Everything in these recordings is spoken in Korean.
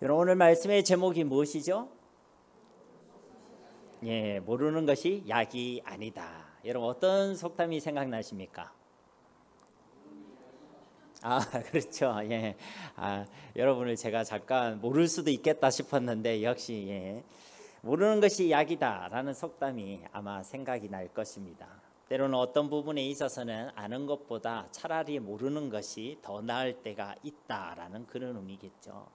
여러분, 오늘 말씀의 제목이 무엇이죠? 모르는 것이 약이 아니다. 여러분, 어떤 속담이 생각나십니까? 그렇죠. 여러분을 제가 잠깐 모를 수도 있겠다 싶었는데 역시 모르는 것이 약이다라는 속담이 아마 생각이 날 것입니다. 때로는 어떤 부분에 있어서는 아는 것보다 차라리 모르는 것이 더 나을 때가 있다라는 그런 의미겠죠.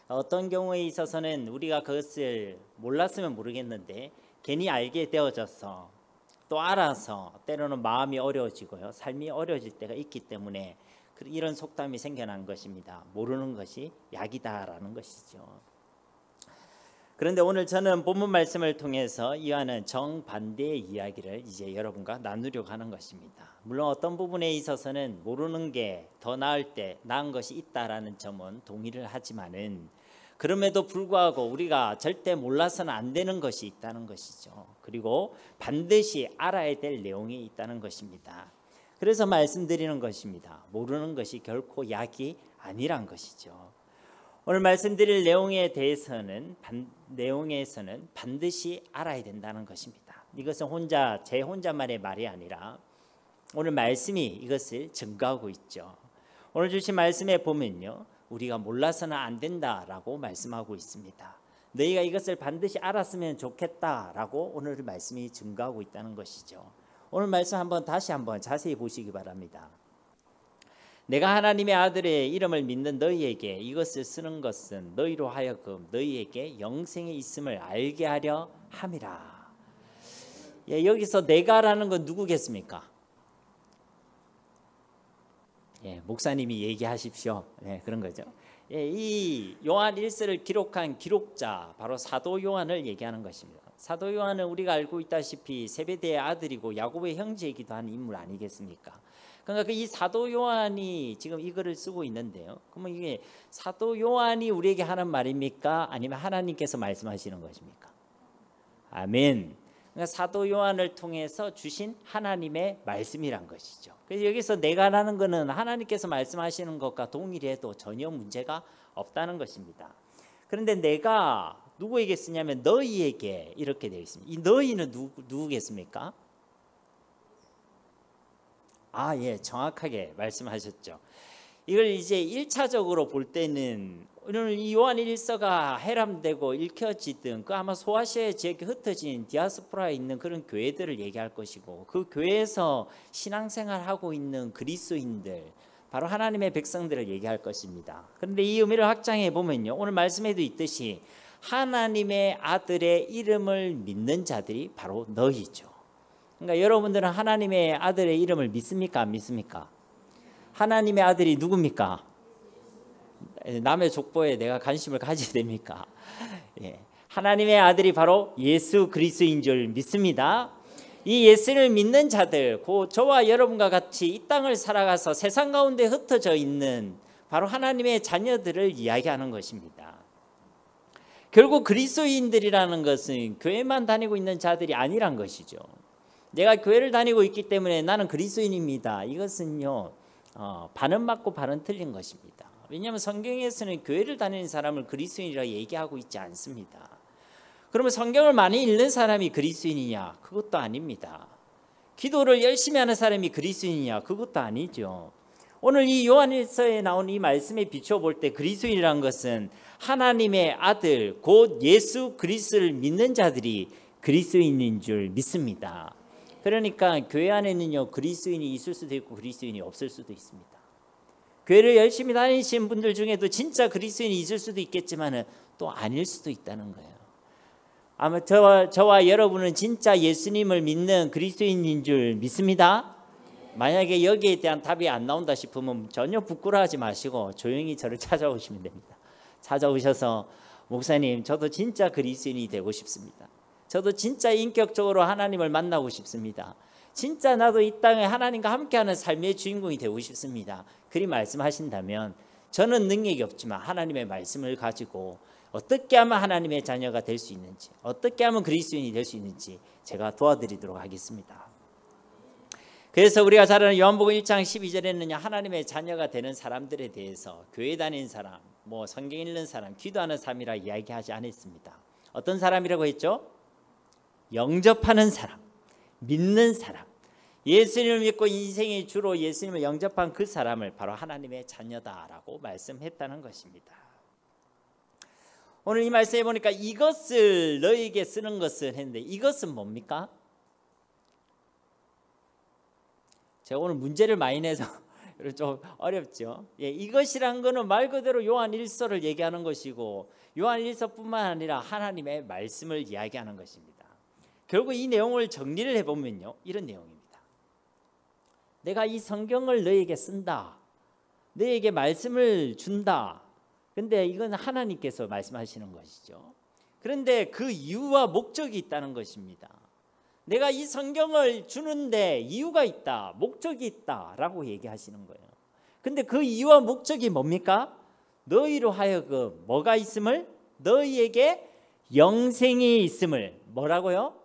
어떤 경우에 있어서는 우리가 그것을 몰랐으면 모르겠는데 괜히 알게 되어져서 또 알아서 때로는 마음이 어려워지고요, 삶이 어려워질 때가 있기 때문에 이런 속담이 생겨난 것입니다. 모르는 것이 약이다라는 것이죠. 그런데 오늘 저는 본문 말씀을 통해서 이와는 정반대의 이야기를 이제 여러분과 나누려고 하는 것입니다. 물론 어떤 부분에 있어서는 모르는 게 더 나은 것이 있다라는 점은 동의를 하지만은 그럼에도 불구하고 우리가 절대 몰라서는 안 되는 것이 있다는 것이죠. 그리고 반드시 알아야 될 내용이 있다는 것입니다. 그래서 말씀드리는 것입니다. 모르는 것이 결코 약이 아니란 것이죠. 오늘 말씀드릴 내용에서는 반드시 알아야 된다는 것입니다. 이것은 제 혼자만의 말이 아니라 오늘 말씀이 이것을 증거하고 있죠. 오늘 주신 말씀에 보면요, 우리가 몰라서는 안 된다라고 말씀하고 있습니다. 너희가 이것을 반드시 알았으면 좋겠다라고 오늘 말씀이 증거하고 있다는 것이죠. 오늘 말씀 다시 한번 자세히 보시기 바랍니다. 내가 하나님의 아들의 이름을 믿는 너희에게 이것을 쓰는 것은 너희로 하여금 너희에게 영생이 있음을 알게 하려 함이라. 여기서 내가라는 건 누구겠습니까? 목사님이 얘기하십시오. 그런 거죠. 이 요한 1서를 기록한 기록자 바로 사도 요한을 얘기하는 것입니다. 사도 요한은 우리가 알고 있다시피 세베대의 아들이고 야고보의 형제이기도 한 인물 아니겠습니까? 그러니까 이 사도 요한이 지금 이 글을 쓰고 있는데요. 그러면 이게 사도 요한이 우리에게 하는 말입니까? 아니면 하나님께서 말씀하시는 것입니까? 아멘. 그러니까 사도 요한을 통해서 주신 하나님의 말씀이란 것이죠. 그래서 여기서 내가라는 것은 하나님께서 말씀하시는 것과 동일해도 전혀 문제가 없다는 것입니다. 그런데 내가 누구에게 쓰냐면 너희에게 이렇게 되어 있습니다. 이 너희는 누구겠습니까? 정확하게 말씀하셨죠. 이걸 이제 1차적으로 볼 때는 오늘 이 요한 1서가 해람되고 읽혀지던 그 아마 소아시아 지역에 흩어진 디아스포라에 있는 그런 교회들을 얘기할 것이고, 그 교회에서 신앙생활하고 있는 그리스도인들, 바로 하나님의 백성들을 얘기할 것입니다. 그런데 이 의미를 확장해 보면요, 오늘 말씀에도 있듯이 하나님의 아들의 이름을 믿는 자들이 바로 너희죠. 그러니까 여러분들은 하나님의 아들의 이름을 믿습니까? 안 믿습니까? 하나님의 아들이 누굽니까? 남의 족보에 내가 관심을 가지게 됩니까? 하나님의 아들이 바로 예수 그리스도인 줄 믿습니다. 이 예수를 믿는 자들, 저와 여러분과 같이 이 땅을 살아가서 세상 가운데 흩어져 있는 바로 하나님의 자녀들을 이야기하는 것입니다. 결국 그리스도인들이라는 것은 교회만 다니고 있는 자들이 아니란 것이죠. 내가 교회를 다니고 있기 때문에 나는 그리스도인입니다. 이것은요, 반은 맞고 반은 틀린 것입니다. 왜냐하면 성경에서는 교회를 다니는 사람을 그리스도인이라고 얘기하고 있지 않습니다. 그러면 성경을 많이 읽는 사람이 그리스도인이냐? 그것도 아닙니다. 기도를 열심히 하는 사람이 그리스도인이냐? 그것도 아니죠. 오늘 이 요한일서에 나온 이 말씀에 비춰볼 때 그리스도인이라는 것은 하나님의 아들 곧 예수 그리스도를 믿는 자들이 그리스도인인 줄 믿습니다. 그러니까 교회 안에는요, 그리스도인이 있을 수도 있고 그리스도인이 없을 수도 있습니다. 교회를 열심히 다니시는 분들 중에도 진짜 그리스도인이 있을 수도 있겠지만 또 아닐 수도 있다는 거예요. 아마 저와 여러분은 진짜 예수님을 믿는 그리스도인인 줄 믿습니다. 만약에 여기에 대한 답이 안 나온다 싶으면 전혀 부끄러워하지 마시고 조용히 저를 찾아오시면 됩니다. 찾아오셔서 목사님, 저도 진짜 그리스도인이 되고 싶습니다. 저도 진짜 인격적으로 하나님을 만나고 싶습니다. 진짜 나도 이 땅에 하나님과 함께하는 삶의 주인공이 되고 싶습니다. 그리 말씀하신다면 저는 능력이 없지만 하나님의 말씀을 가지고 어떻게 하면 하나님의 자녀가 될 수 있는지, 어떻게 하면 그리스도인이 될 수 있는지 제가 도와드리도록 하겠습니다. 그래서 우리가 잘 아는 요한복음 1장 12절에는 하나님의 자녀가 되는 사람들에 대해서 교회 다니는 사람, 뭐 성경 읽는 사람, 기도하는 사람이라 이야기하지 않았습니다. 어떤 사람이라고 했죠? 영접하는 사람, 믿는 사람, 예수님을 믿고 인생의 주로 예수님을 영접한 그 사람을 바로 하나님의 자녀다라고 말씀했다는 것입니다. 오늘 이 말씀에 보니까 이것을 너에게 쓰는 것을 했는데 이것은 뭡니까? 제가 오늘 문제를 많이 내서 좀 어렵죠. 예, 이것이란 거는 말 그대로 요한 1서를 얘기하는 것이고 요한 1서뿐만 아니라 하나님의 말씀을 이야기하는 것입니다. 결국 이 내용을 정리를 해보면요, 이런 내용입니다. 내가 이 성경을 너에게 쓴다, 너에게 말씀을 준다. 근데 이건 하나님께서 말씀하시는 것이죠. 그런데 그 이유와 목적이 있다는 것입니다. 내가 이 성경을 주는데 이유가 있다, 목적이 있다라고 얘기하시는 거예요. 근데 그 이유와 목적이 뭡니까? 너희로 하여금 뭐가 있음을? 너희에게 영생이 있음을, 뭐라고요?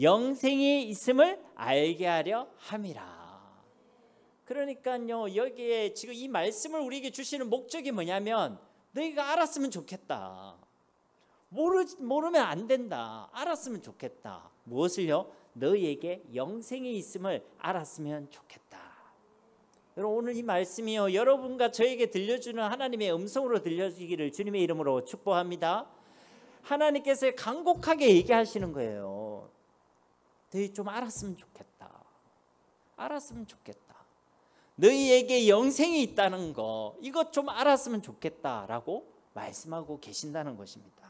영생이 있음을 알게 하려 함이라. 그러니까요, 여기에 지금 이 말씀을 우리에게 주시는 목적이 뭐냐면 너희가 알았으면 좋겠다. 모르면 안 된다. 알았으면 좋겠다. 무엇을요? 너희에게 영생이 있음을 알았으면 좋겠다. 여러분, 오늘 이 말씀이요, 여러분과 저에게 들려주는 하나님의 음성으로 들려주기를 주님의 이름으로 축복합니다. 하나님께서 간곡하게 얘기하시는 거예요. 너희 좀 알았으면 좋겠다. 알았으면 좋겠다. 너희에게 영생이 있다는 거, 이것 좀 알았으면 좋겠다라고 말씀하고 계신다는 것입니다.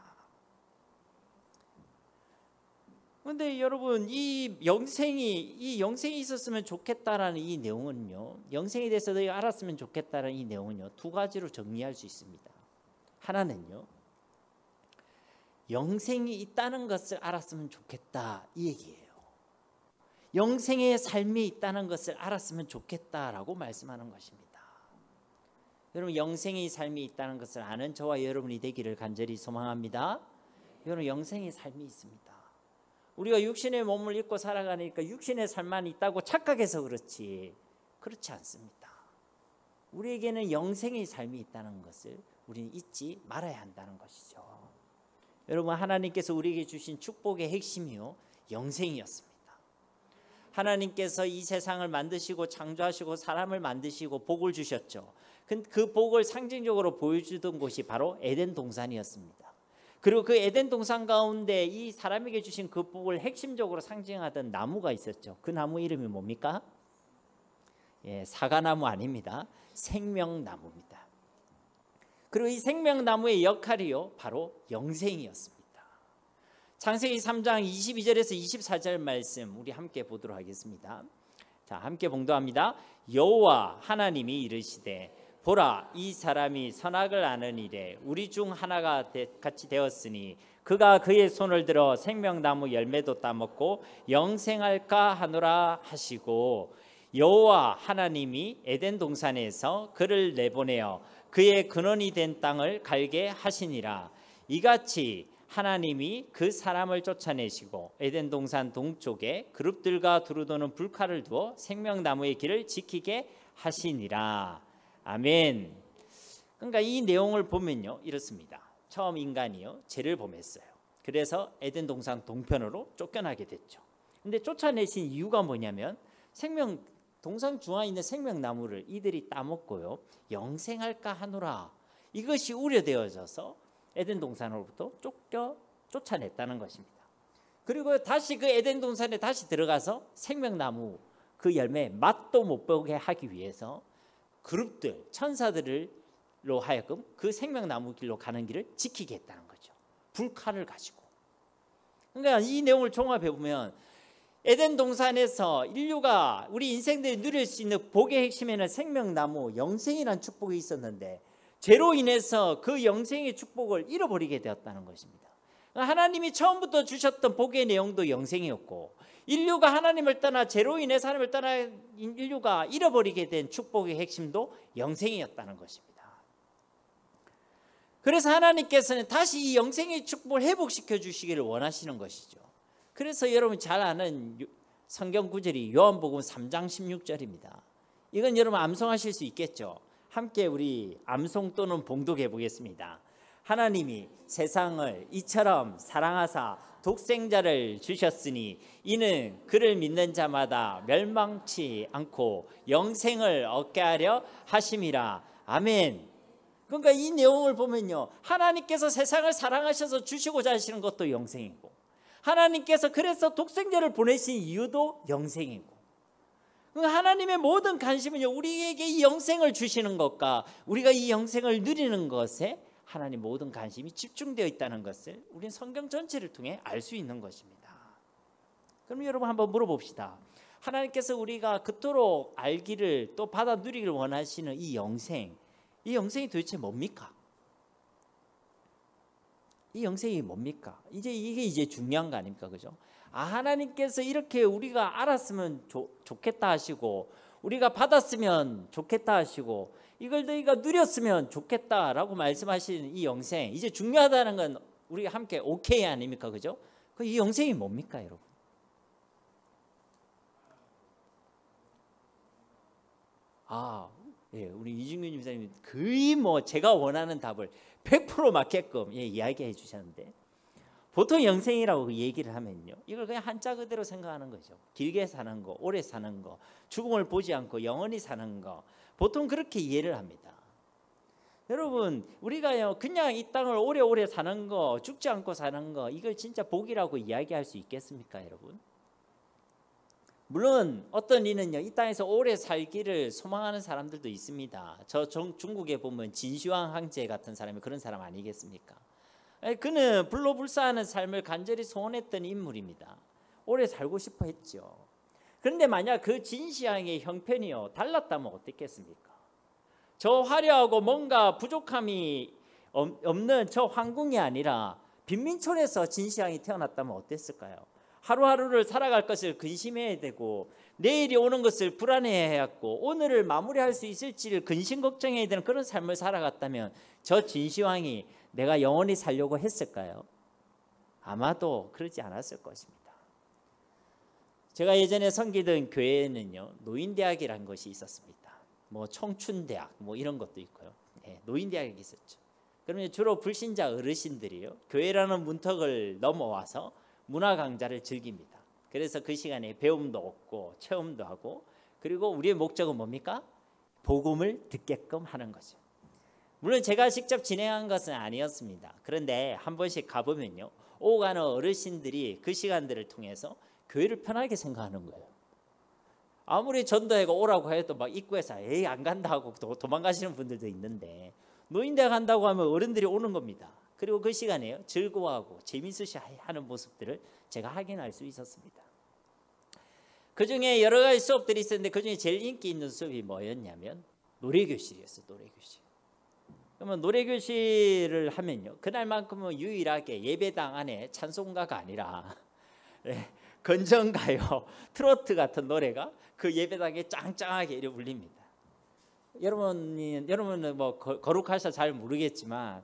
그런데 여러분, 이 영생이 있었으면 좋겠다라는 이 내용은요, 영생에 대해서 너희 알았으면 좋겠다는 이 내용은요, 두 가지로 정리할 수 있습니다. 하나는요, 영생이 있다는 것을 알았으면 좋겠다, 이 얘기예요. 영생의 삶이 있다는 것을 알았으면 좋겠다라고 말씀하는 것입니다. 여러분, 영생의 삶이 있다는 것을 아는 저와 여러분이 되기를 간절히 소망합니다. 여러분, 영생의 삶이 있습니다. 우리가 육신의 몸을 입고 살아가니까 육신의 삶만 있다고 착각해서 그렇지 않습니다. 우리에게는 영생의 삶이 있다는 것을 우리는 잊지 말아야 한다는 것이죠. 여러분, 하나님께서 우리에게 주신 축복의 핵심이요, 영생이었습니다. 하나님께서 이 세상을 만드시고 창조하시고 사람을 만드시고 복을 주셨죠. 그 복을 상징적으로 보여주던 곳이 바로 에덴 동산이었습니다. 그리고 그 에덴 동산 가운데 이 사람에게 주신 그 복을 핵심적으로 상징하던 나무가 있었죠. 그 나무 이름이 뭡니까? 예, 사과나무 아닙니다. 생명나무입니다. 그리고 이 생명나무의 역할이요, 바로 영생이었습니다. 창세기 3장 22절에서 24절 말씀 우리 함께 보도록 하겠습니다. 자, 함께 봉독합니다. 여호와 하나님이 이르시되 보라, 이 사람이 선악을 아는 이래 우리 중 하나가 같이 되었으니 그가 그의 손을 들어 생명나무 열매도 따먹고 영생할까 하노라 하시고, 여호와 하나님이 에덴 동산에서 그를 내보내어 그의 근원이 된 땅을 갈게 하시니라. 이같이 하나님이 그 사람을 쫓아내시고 에덴 동산 동쪽에 그룹들과 두루도는 불칼을 두어 생명나무의 길을 지키게 하시니라. 아멘. 그러니까 이 내용을 보면요, 이렇습니다. 처음 인간이요, 죄를 범했어요. 그래서 에덴 동산 동편으로 쫓겨나게 됐죠. 근데 쫓아내신 이유가 뭐냐면 동산 중앙에 있는 생명나무를 이들이 따먹고요, 영생할까 하노라, 이것이 우려되어져서 에덴 동산으로부터 쫓아냈다는 것입니다. 그리고 다시 그 에덴 동산에 다시 들어가서 생명나무 그 열매 맛도 못 보게 하기 위해서 그룹들, 천사들로 하여금 그 생명나무 길로 가는 길을 지키게 했다는 거죠. 불칼을 가지고. 그러니까 이 내용을 종합해 보면 에덴 동산에서 인류가 우리 인생들이 누릴 수 있는 복의 핵심에는 생명나무, 영생이라는 축복이 있었는데 죄로 인해서 그 영생의 축복을 잃어버리게 되었다는 것입니다. 하나님이 처음부터 주셨던 복의 내용도 영생이었고, 인류가 하나님을 떠나 죄로 인해서 하나님을 떠나 인류가 잃어버리게 된 축복의 핵심도 영생이었다는 것입니다. 그래서 하나님께서는 다시 이 영생의 축복을 회복시켜 주시기를 원하시는 것이죠. 그래서 여러분 잘 아는 성경 구절이 요한복음 3장 16절입니다. 이건 여러분 암송하실 수 있겠죠. 함께 우리 암송 또는 봉독해 보겠습니다. 하나님이 세상을 이처럼 사랑하사 독생자를 주셨으니 이는 그를 믿는 자마다 멸망치 않고 영생을 얻게 하려 하심이라. 아멘. 그러니까 이 내용을 보면요, 하나님께서 세상을 사랑하셔서 주시고자 하시는 것도 영생이고, 하나님께서 그래서 독생자를 보내신 이유도 영생이고, 하나님의 모든 관심은요, 우리에게 이 영생을 주시는 것과 우리가 이 영생을 누리는 것에 하나님 모든 관심이 집중되어 있다는 것을 우리는 성경 전체를 통해 알 수 있는 것입니다. 그럼 여러분 한번 물어봅시다. 하나님께서 우리가 그토록 알기를 또 받아 누리기를 원하시는 이 영생이 도대체 뭡니까? 이 영생이 뭡니까? 이게 중요한 거 아닙니까? 그죠? 하나님께서 이렇게 우리가 알았으면 좋겠다 하시고, 우리가 받았으면 좋겠다 하시고, 이걸 너희가 누렸으면 좋겠다라고 말씀하시는 이 영생, 이제 중요하다는 건 우리가 함께 오케이 아닙니까? 그죠? 이 영생이 뭡니까, 여러분? 예, 우리 이중균 집사님 거의 제가 원하는 답을 100% 맞게끔 이야기해 주셨는데, 보통 영생이라고 얘기를 하면요, 이걸 그냥 한자 그대로 생각하는 거죠. 길게 사는 거, 오래 사는 거, 죽음을 보지 않고 영원히 사는 거, 보통 그렇게 이해를 합니다. 여러분, 우리가요 그냥 이 땅을 오래오래 사는 거, 죽지 않고 사는 거, 이걸 진짜 복이라고 이야기할 수 있겠습니까, 여러분? 물론 어떤 이는요, 이 땅에서 오래 살기를 소망하는 사람들도 있습니다. 중국에 보면 진시황 황제 같은 사람이 그런 사람 아니겠습니까? 그는 불로불사하는 삶을 간절히 소원했던 인물입니다. 오래 살고 싶어 했죠. 그런데 만약 그 진시황의 형편이요 달랐다면 어땠겠습니까? 저 화려하고 뭔가 부족함이 없는 저 황궁이 아니라 빈민촌에서 진시황이 태어났다면 어땠을까요? 하루하루를 살아갈 것을 근심해야 되고, 내일이 오는 것을 불안해해야 했고, 오늘을 마무리할 수 있을지를 근심 걱정해야 되는 그런 삶을 살아갔다면 저 진시황이 내가 영원히 살려고 했을까요? 아마도 그러지 않았을 것입니다. 제가 예전에 섬기던 교회에는요 노인대학이라는 것이 있었습니다. 청춘대학 이런 것도 있고요. 노인대학이 있었죠. 그러면 주로 불신자 어르신들이요 교회라는 문턱을 넘어와서 문화 강좌를 즐깁니다. 그래서 그 시간에 배움도 얻고 체험도 하고, 그리고 우리의 목적은 뭡니까? 복음을 듣게끔 하는 거죠. 물론 제가 직접 진행한 것은 아니었습니다. 그런데 한 번씩 가보면요 오고 가는 어르신들이 그 시간들을 통해서 교회를 편하게 생각하는 거예요. 아무리 전도회가 오라고 해도 막 입구에서 에이 안 간다 하고 도망가시는 분들도 있는데, 노인대 간다고 하면 어른들이 오는 겁니다. 그리고 그 시간에요 즐거워하고 재미있으시 하는 모습들을 제가 확인할 수 있었습니다. 그 중에 여러 가지 수업들이 있었는데 그 중에 제일 인기 있는 수업이 뭐였냐면 노래교실이었어요. 노래교실. 그러면 노래교실을 하면요 그날만큼은 유일하게 예배당 안에 찬송가가 아니라 건전가요, 트로트 같은 노래가 그 예배당에 짱짱하게 이렇게 울립니다. 여러분은 거룩하셔서 잘 모르겠지만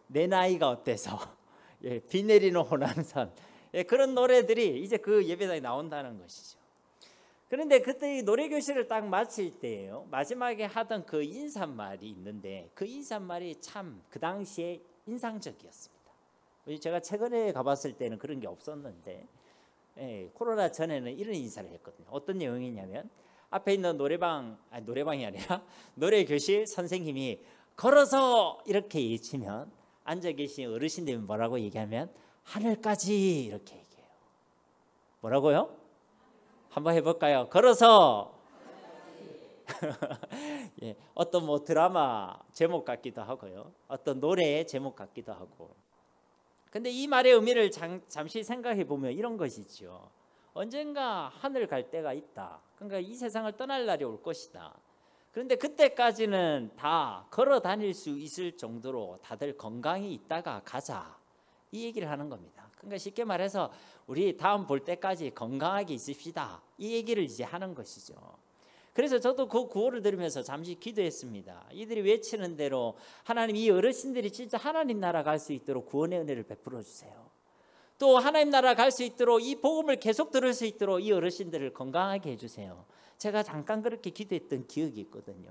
내 나이가 어때서, 비 내리는 호남선, 그런 노래들이 이제 그 예배당에 나온다는 것이죠. 그런데 그때 이 노래교실을 딱 마칠 때예요 마지막에 하던 그 인사말이 있는데, 그 인사말이 참 그 당시에 인상적이었습니다. 제가 최근에 가봤을 때는 그런 게 없었는데, 코로나 전에는 이런 인사를 했거든요. 어떤 내용이냐면, 앞에 있는 노래방이 아니라 노래교실 선생님이 걸어서 이렇게 외치면, 앉아 계신 어르신들이 뭐라고 얘기하면 하늘까지 이렇게 얘기해요. 뭐라고요? 한번 해볼까요? 걸어서 어떤 드라마 제목 같기도 하고요, 어떤 노래의 제목 같기도 하고. 근데 이 말의 의미를 잠시 생각해 보면 이런 것이죠. 언젠가 하늘 갈 때가 있다. 그러니까 이 세상을 떠날 날이 올 것이다. 그런데 그때까지는 다 걸어 다닐 수 있을 정도로 다들 건강히 있다가 가자, 이 얘기를 하는 겁니다. 그러니까 쉽게 말해서 우리 다음 볼 때까지 건강하게 있읍시다, 이 얘기를 이제 하는 것이죠. 그래서 저도 그 구호를 들으면서 잠시 기도했습니다. 이들이 외치는 대로 하나님, 이 어르신들이 진짜 하나님 나라 갈 수 있도록 구원의 은혜를 베풀어 주세요. 또 하나님 나라 갈 수 있도록 이 복음을 계속 들을 수 있도록 이 어르신들을 건강하게 해주세요. 제가 잠깐 그렇게 기도했던 기억이 있거든요.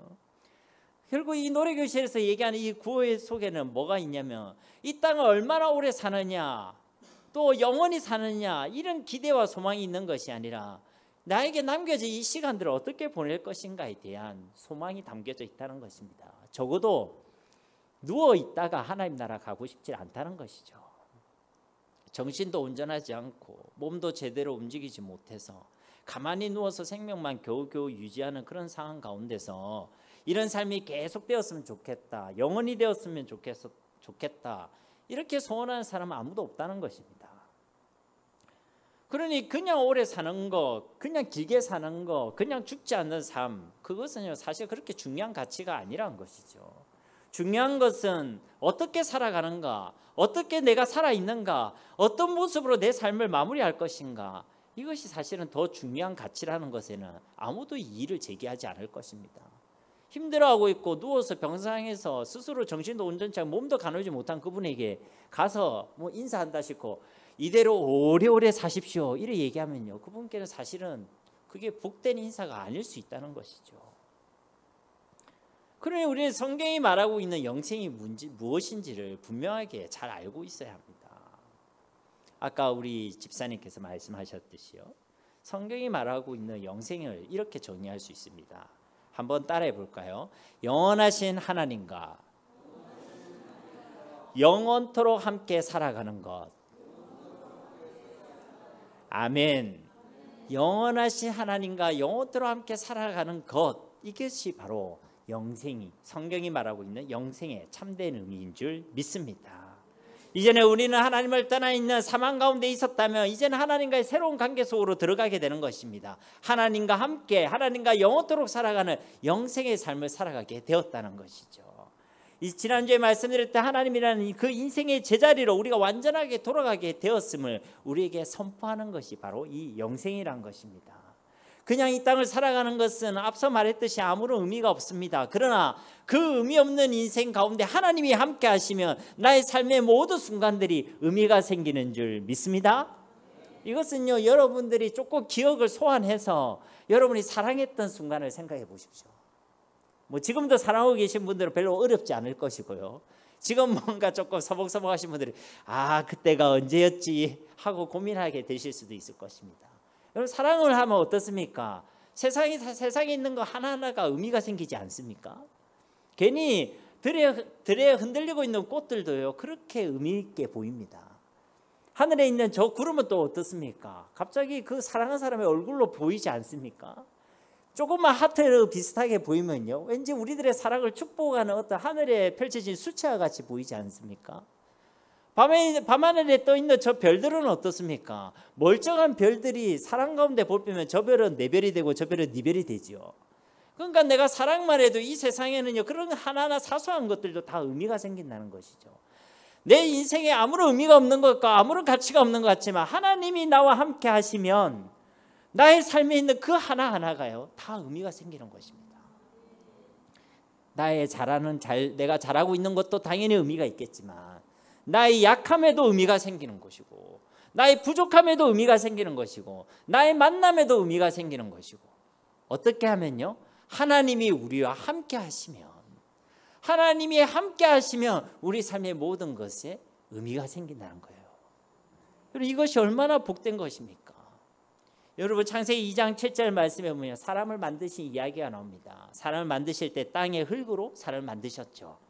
결국 이 노래교실에서 얘기하는 이 구호의 속에는 뭐가 있냐면 이 땅을 얼마나 오래 사느냐, 또 영원히 사느냐, 이런 기대와 소망이 있는 것이 아니라 나에게 남겨진 이 시간들을 어떻게 보낼 것인가에 대한 소망이 담겨져 있다는 것입니다. 적어도 누워 있다가 하나님 나라 가고 싶지 않다는 것이죠. 정신도 온전하지 않고 몸도 제대로 움직이지 못해서 가만히 누워서 생명만 겨우겨우 유지하는 그런 상황 가운데서 이런 삶이 계속되었으면 좋겠다, 영원히 되었으면 좋겠다, 이렇게 소원하는 사람은 아무도 없다는 것입니다. 그러니 그냥 오래 사는 거, 그냥 길게 사는 거, 그냥 죽지 않는 삶, 그것은 사실 그렇게 중요한 가치가 아니라는 것이죠. 중요한 것은 어떻게 살아가는가, 어떻게 내가 살아있는가, 어떤 모습으로 내 삶을 마무리할 것인가, 이것이 사실은 더 중요한 가치라는 것에는 아무도 이의를 제기하지 않을 것입니다. 힘들어하고 있고 누워서 병상에서 스스로 정신도 온전치 않고 몸도 가누지 못한 그분에게 가서 뭐 인사한다 싶고 이대로 오래오래 사십시오 이렇게 얘기하면요, 그분께는 사실은 그게 복된 인사가 아닐 수 있다는 것이죠. 그러니 우리는 성경이 말하고 있는 영생이 무엇인지를 분명하게 잘 알고 있어야 합니다. 아까 우리 집사님께서 말씀하셨듯이요, 성경이 말하고 있는 영생을 이렇게 정의할 수 있습니다. 한번 따라해 볼까요? 영원하신 하나님과 영원토록 함께 살아가는 것. 아멘. 영원하신 하나님과 영원토록 함께 살아가는 것, 이것이 바로 영생이, 성경이 말하고 있는 영생의 참된 의미인 줄 믿습니다. 이전에 우리는 하나님을 떠나 있는 사망 가운데 있었다면 이제는 하나님과의 새로운 관계 속으로 들어가게 되는 것입니다. 하나님과 함께, 하나님과 영원토록 살아가는 영생의 삶을 살아가게 되었다는 것이죠. 지난주에 말씀드렸던 하나님이라는 그 인생의 제자리로 우리가 완전하게 돌아가게 되었음을 우리에게 선포하는 것이 바로 이 영생이란 것입니다. 그냥 이 땅을 살아가는 것은 앞서 말했듯이 아무런 의미가 없습니다. 그러나 그 의미 없는 인생 가운데 하나님이 함께 하시면 나의 삶의 모든 순간들이 의미가 생기는 줄 믿습니다. 이것은요, 여러분들이 조금 기억을 소환해서 여러분이 사랑했던 순간을 생각해 보십시오. 뭐 지금도 사랑하고 계신 분들은 별로 어렵지 않을 것이고요, 지금 뭔가 조금 서먹서먹 하신 분들이 그때가 언제였지 하고 고민하게 되실 수도 있을 것입니다. 여러분, 사랑을 하면 어떻습니까? 세상에 있는 거 하나하나가 의미가 생기지 않습니까? 괜히 들에 흔들리고 있는 꽃들도요, 그렇게 의미 있게 보입니다. 하늘에 있는 저 구름은 또 어떻습니까? 갑자기 그 사랑하는 사람의 얼굴로 보이지 않습니까? 조금만 하트로 비슷하게 보이면요, 왠지 우리들의 사랑을 축복하는 어떤 하늘에 펼쳐진 수채화 같이 보이지 않습니까? 밤하늘에 떠있는 저 별들은 어떻습니까? 멀쩡한 별들이 사랑 가운데 보면 저 별은 내 별이 되고 저 별은 네 별이 되죠. 그러니까 내가 사랑만 해도 이 세상에는요, 그런 하나하나 사소한 것들도 다 의미가 생긴다는 것이죠. 내 인생에 아무런 의미가 없는 것과 아무런 가치가 없는 것 같지만 하나님이 나와 함께 하시면 나의 삶에 있는 그 하나하나가요, 다 의미가 생기는 것입니다. 내가 잘하고 있는 것도 당연히 의미가 있겠지만 나의 약함에도 의미가 생기는 것이고, 나의 부족함에도 의미가 생기는 것이고, 나의 만남에도 의미가 생기는 것이고, 어떻게 하면요, 하나님이 우리와 함께 하시면, 하나님이 함께 하시면 우리 삶의 모든 것에 의미가 생긴다는 거예요. 그리고 이것이 얼마나 복된 것입니까? 여러분, 창세기 2장 7절 말씀에 보면 사람을 만드신 이야기가 나옵니다. 사람을 만드실 때 땅의 흙으로 사람을 만드셨죠.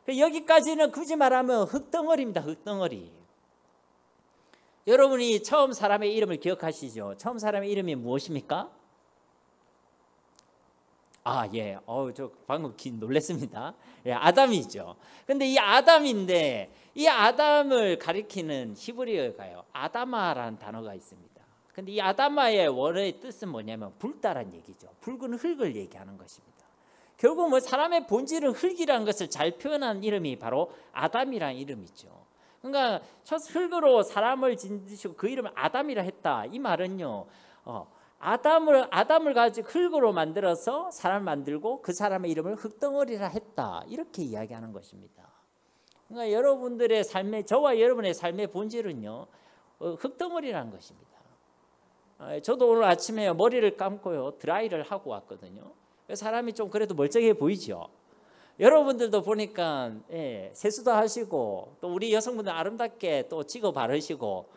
여기까지는 굳이 말하면 흙덩어리입니다. 흙덩어리. 여러분이 처음 사람의 이름을 기억하시죠? 처음 사람의 이름이 무엇입니까? 예. 저 방금 놀랐습니다. 예, 아담이죠. 근데 이 아담인데 이 아담을 가리키는 히브리어가요, 아다마라는 단어가 있습니다. 근데 이 아다마의 원어의 뜻은 뭐냐면 붉다란 얘기죠. 붉은 흙을 얘기하는 것입니다. 결국 뭐 사람의 본질은 흙이라는 것을 잘 표현한 이름이 바로 아담이라는 이름이죠. 그러니까 첫 흙으로 사람을 짓으시고 그 이름을 아담이라 했다. 이 말은요, 아담을 가지고 흙으로 만들어서 사람을 만들고 그 사람의 이름을 흙덩어리라 했다. 이렇게 이야기하는 것입니다. 그러니까 여러분들의 삶의, 저와 여러분의 삶의 본질은요, 흙덩어리라는 것입니다. 저도 오늘 아침에 머리를 감고요, 드라이를 하고 왔거든요. 사람이 좀 그래도 멀쩡해 보이죠. 여러분들도 보니까 세수도 하시고 또 우리 여성분들 아름답게 또 찍어 바르시고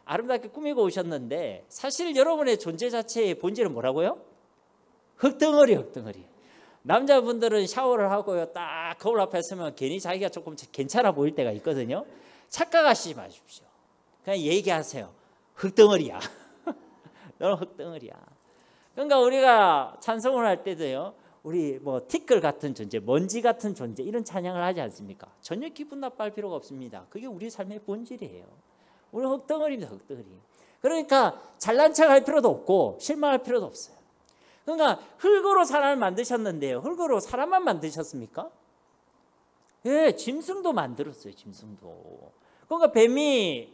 아름답게 꾸미고 오셨는데 사실 여러분의 존재 자체의 본질은 뭐라고요? 흙덩어리, 흙덩어리. 남자분들은 샤워를 하고요, 딱 거울 앞에 서면 괜히 자기가 조금 괜찮아 보일 때가 있거든요. 착각하시지 마십시오. 그냥 얘기하세요. 흙덩어리야. 너는 흙덩어리야. 그러니까 우리가 찬송을 할 때도요, 우리 뭐 티끌 같은 존재, 먼지 같은 존재, 이런 찬양을 하지 않습니까? 전혀 기분 나빠할 필요가 없습니다. 그게 우리 삶의 본질이에요. 우리 흙덩어리입니다, 흙덩어리. 그러니까 잘난 척할 필요도 없고 실망할 필요도 없어요. 그러니까 흙으로 사람을 만드셨는데요, 흙으로 사람만 만드셨습니까? 예, 짐승도 만들었어요, 짐승도. 그러니까 뱀이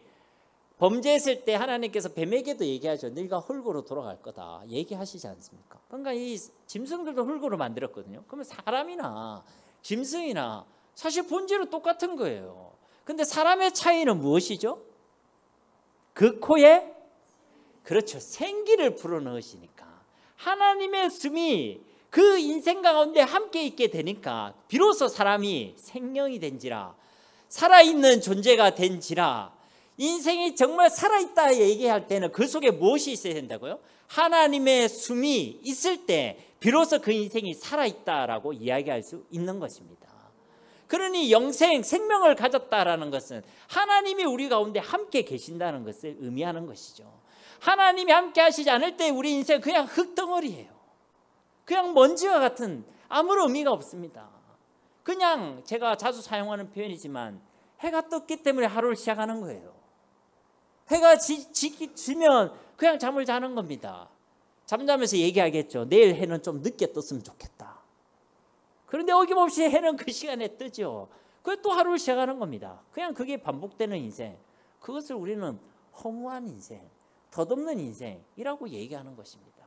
범죄했을 때 하나님께서 뱀에게도 얘기하죠. 네가 흙으로 돌아갈 거다 얘기하시지 않습니까? 그러니까 이 짐승들도 흙으로 만들었거든요. 그러면 사람이나 짐승이나 사실 본질은 똑같은 거예요. 근데 사람의 차이는 무엇이죠? 그 코에 그렇죠, 생기를 불어넣으시니까 하나님의 숨이 그 인생 가운데 함께 있게 되니까 비로소 사람이 생명이 된지라, 살아있는 존재가 된지라. 인생이 정말 살아있다 얘기할 때는 그 속에 무엇이 있어야 된다고요? 하나님의 숨이 있을 때 비로소 그 인생이 살아있다라고 이야기할 수 있는 것입니다. 그러니 영생, 생명을 가졌다라는 것은 하나님이 우리 가운데 함께 계신다는 것을 의미하는 것이죠. 하나님이 함께 하시지 않을 때 우리 인생 그냥 흙덩어리예요. 그냥 먼지와 같은 아무런 의미가 없습니다. 그냥 제가 자주 사용하는 표현이지만 해가 떴기 때문에 하루를 시작하는 거예요. 해가 지면 그냥 잠을 자는 겁니다. 잠자면서 얘기하겠죠. 내일 해는 좀 늦게 떴으면 좋겠다. 그런데 어김없이 해는 그 시간에 뜨죠. 그게 또 하루를 시작하는 겁니다. 그냥 그게 반복되는 인생, 그것을 우리는 허무한 인생, 덧없는 인생이라고 얘기하는 것입니다.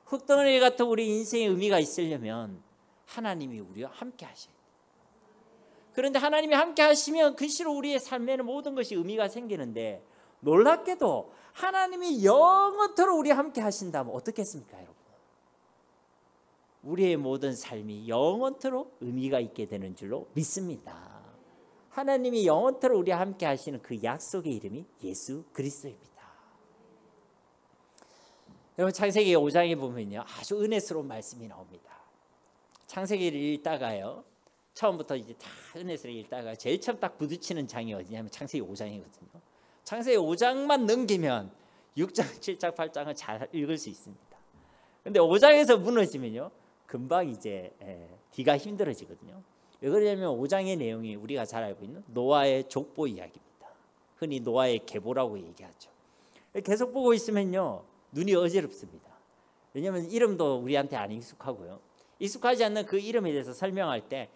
흙덩어리 같은 우리 인생의 의미가 있으려면 하나님이 우리와 함께 하셔야 돼요. 그런데 하나님이 함께 하시면 글씨로 우리의 삶에는 모든 것이 의미가 생기는데, 놀랍게도 하나님이 영원토록 우리와 함께 하신다면 어떻겠습니까, 여러분? 우리의 모든 삶이 영원토록 의미가 있게 되는 줄로 믿습니다. 하나님이 영원토록 우리와 함께 하시는 그 약속의 이름이 예수 그리스도입니다. 여러분, 창세기 5장에 보면요, 아주 은혜스러운 말씀이 나옵니다. 창세기를 읽다가요, 처음부터 이제 다 은혜스럽게 읽다가 제일 처음 딱 부딪히는 장이 어디냐면 창세기 5장이거든요. 창세기 5장만 넘기면 6장, 7장, 8장은 잘 읽을 수 있습니다. 근데 5장에서 무너지면요, 금방 이제 뒤가 힘들어지거든요. 왜 그러냐면 5장의 내용이 우리가 잘 알고 있는 노아의 족보 이야기입니다. 흔히 노아의 계보라고 얘기하죠. 계속 보고 있으면요, 눈이 어지럽습니다. 왜냐하면 이름도 우리한테 안 익숙하고요, 익숙하지 않는 그 이름에 대해서 설명할 때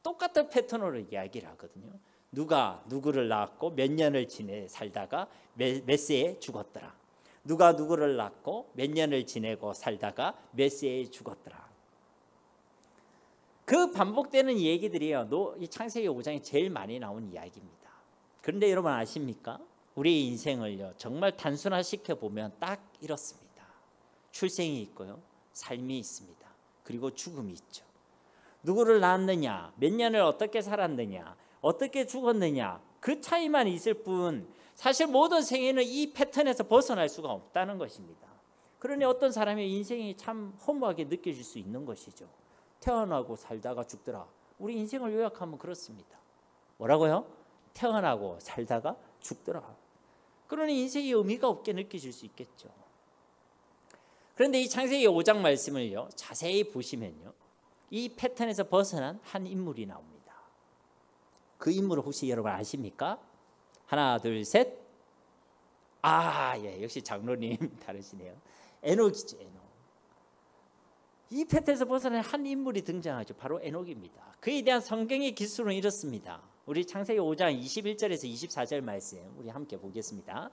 똑같은 패턴으로 이야기를 하거든요. 누가 누구를 낳았고 몇 년을 지내 살다가 몇 세에 죽었더라. 누가 누구를 낳고 몇 년을 지내고 살다가 몇 세에 죽었더라. 그 반복되는 얘기들이요, 이 창세기 5장에 제일 많이 나온 이야기입니다. 그런데 여러분 아십니까? 우리의 인생을요, 정말 단순화시켜 보면 딱 이렇습니다. 출생이 있고요, 삶이 있습니다. 그리고 죽음이 있죠. 누구를 낳았느냐, 몇 년을 어떻게 살았느냐, 어떻게 죽었느냐, 그 차이만 있을 뿐 사실 모든 생애는 이 패턴에서 벗어날 수가 없다는 것입니다. 그러니 어떤 사람의 인생이 참 허무하게 느껴질 수 있는 것이죠. 태어나고 살다가 죽더라. 우리 인생을 요약하면 그렇습니다. 뭐라고요? 태어나고 살다가 죽더라. 그러니 인생이 의미가 없게 느껴질 수 있겠죠. 그런데 이 창세기 5장 말씀을요, 자세히 보시면요, 이 패턴에서 벗어난 한 인물이 나옵니다. 그 인물을 혹시 여러분 아십니까? 하나, 둘, 셋. 예, 역시 장로님 다르시네요. 에녹이죠, 에녹. 이 패턴에서 벗어난 한 인물이 등장하죠. 바로 에녹입니다. 그에 대한 성경의 기술은 이렇습니다. 우리 창세기 5장 21절에서 24절 말씀 우리 함께 보겠습니다.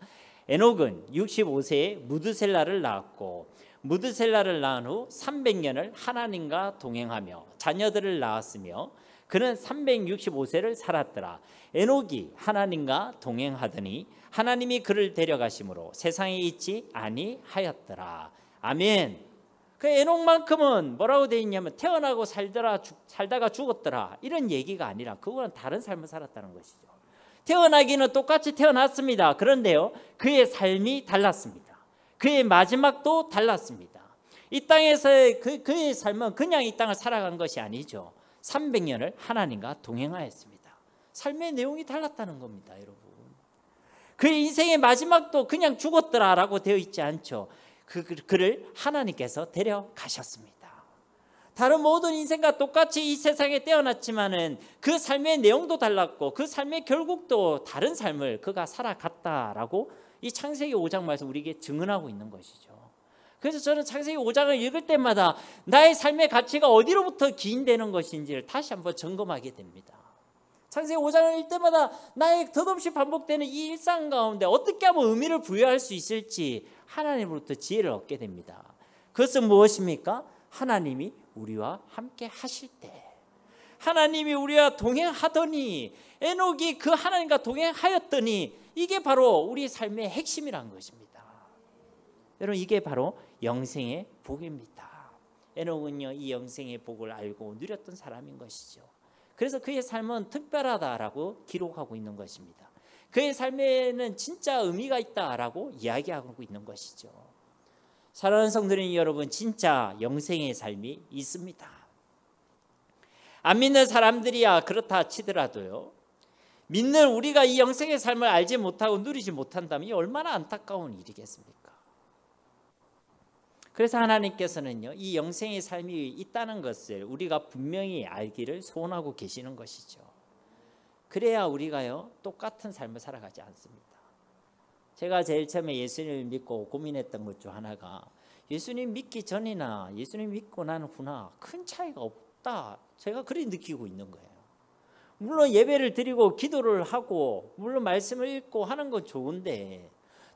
에녹은 65세에 무드셀라를 낳았고, 무드셀라를 낳은 후 300년을 하나님과 동행하며 자녀들을 낳았으며, 그는 365세를 살았더라. 에녹이 하나님과 동행하더니 하나님이 그를 데려가심으로 세상에 있지 아니하였더라. 아멘. 그 에녹만큼은 뭐라고 되어 있냐면 태어나고 살다가 죽었더라 이런 얘기가 아니라 그거는 다른 삶을 살았다는 것이죠. 태어나기는 똑같이 태어났습니다. 그런데요, 그의 삶이 달랐습니다. 그의 마지막도 달랐습니다. 이 땅에서의 그의 삶은 그냥 이 땅을 살아간 것이 아니죠. 300년을 하나님과 동행하였습니다. 삶의 내용이 달랐다는 겁니다, 여러분. 그의 인생의 마지막도 그냥 죽었더라라고 되어 있지 않죠. 그를 하나님께서 데려가셨습니다. 다른 모든 인생과 똑같이 이 세상에 태어났지만은 그 삶의 내용도 달랐고 그 삶의 결국도 다른 삶을 그가 살아갔다라고 이 창세기 5장 말씀 우리에게 증언하고 있는 것이죠. 그래서 저는 창세기 5장을 읽을 때마다 나의 삶의 가치가 어디로부터 기인되는 것인지를 다시 한번 점검하게 됩니다. 창세기 5장을 읽을 때마다 나의 덧없이 반복되는 이 일상 가운데 어떻게 하면 의미를 부여할 수 있을지 하나님으로부터 지혜를 얻게 됩니다. 그것은 무엇입니까? 하나님이 우리와 함께 하실 때, 하나님이 우리와 동행하더니, 에녹이 그 하나님과 동행하였더니, 이게 바로 우리 삶의 핵심이란 것입니다. 여러분, 이게 바로 영생의 복입니다. 에녹은요, 이 영생의 복을 알고 누렸던 사람인 것이죠. 그래서 그의 삶은 특별하다라고 기록하고 있는 것입니다. 그의 삶에는 진짜 의미가 있다라고 이야기하고 있는 것이죠. 사랑하는 성도님 여러분, 진짜 영생의 삶이 있습니다. 안 믿는 사람들이야 그렇다 치더라도요, 믿는 우리가 이 영생의 삶을 알지 못하고 누리지 못한다면 이 얼마나 안타까운 일이겠습니까? 그래서 하나님께서는요, 이 영생의 삶이 있다는 것을 우리가 분명히 알기를 소원하고 계시는 것이죠. 그래야 우리가요, 똑같은 삶을 살아가지 않습니다. 제가 제일 처음에 예수님을 믿고 고민했던 것 중 하나가, 예수님 믿기 전이나 예수님 믿고 난 후나 큰 차이가 없다, 제가 그렇게 느끼고 있는 거예요. 물론 예배를 드리고 기도를 하고 물론 말씀을 읽고 하는 건 좋은데,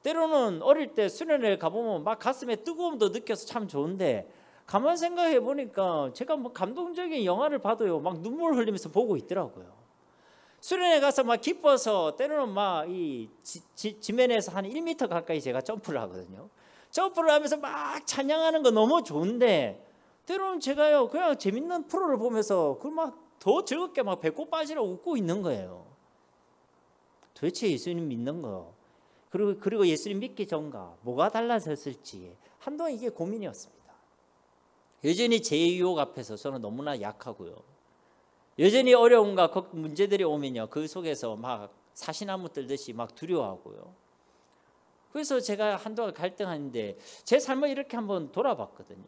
때로는 어릴 때 수련회를 가보면 막 가슴에 뜨거움도 느껴서 참 좋은데, 가만 생각해 보니까 제가 뭐 감동적인 영화를 봐도요, 막 눈물 흘리면서 보고 있더라고요. 수련회 가서 막 기뻐서 때로는 막 이 지면에서 한 1m 가까이 제가 점프를 하거든요. 점프를 하면서 막 찬양하는 거 너무 좋은데, 때로는 제가요 그냥 재밌는 프로를 보면서 그 막 더 즐겁게 막 배꼽 빠지라고 웃고 있는 거예요. 도대체 예수님 믿는 거, 그리고 예수님 믿기 전과 뭐가 달라졌을지 한동안 이게 고민이었습니다. 여전히 제 유혹 앞에서 저는 너무나 약하고요, 여전히 어려움과 문제들이 오면요, 그 속에서 막 사시나무 들듯이 막 두려워하고요. 그래서 제가 한동안 갈등하는데 제 삶을 이렇게 한번 돌아봤거든요.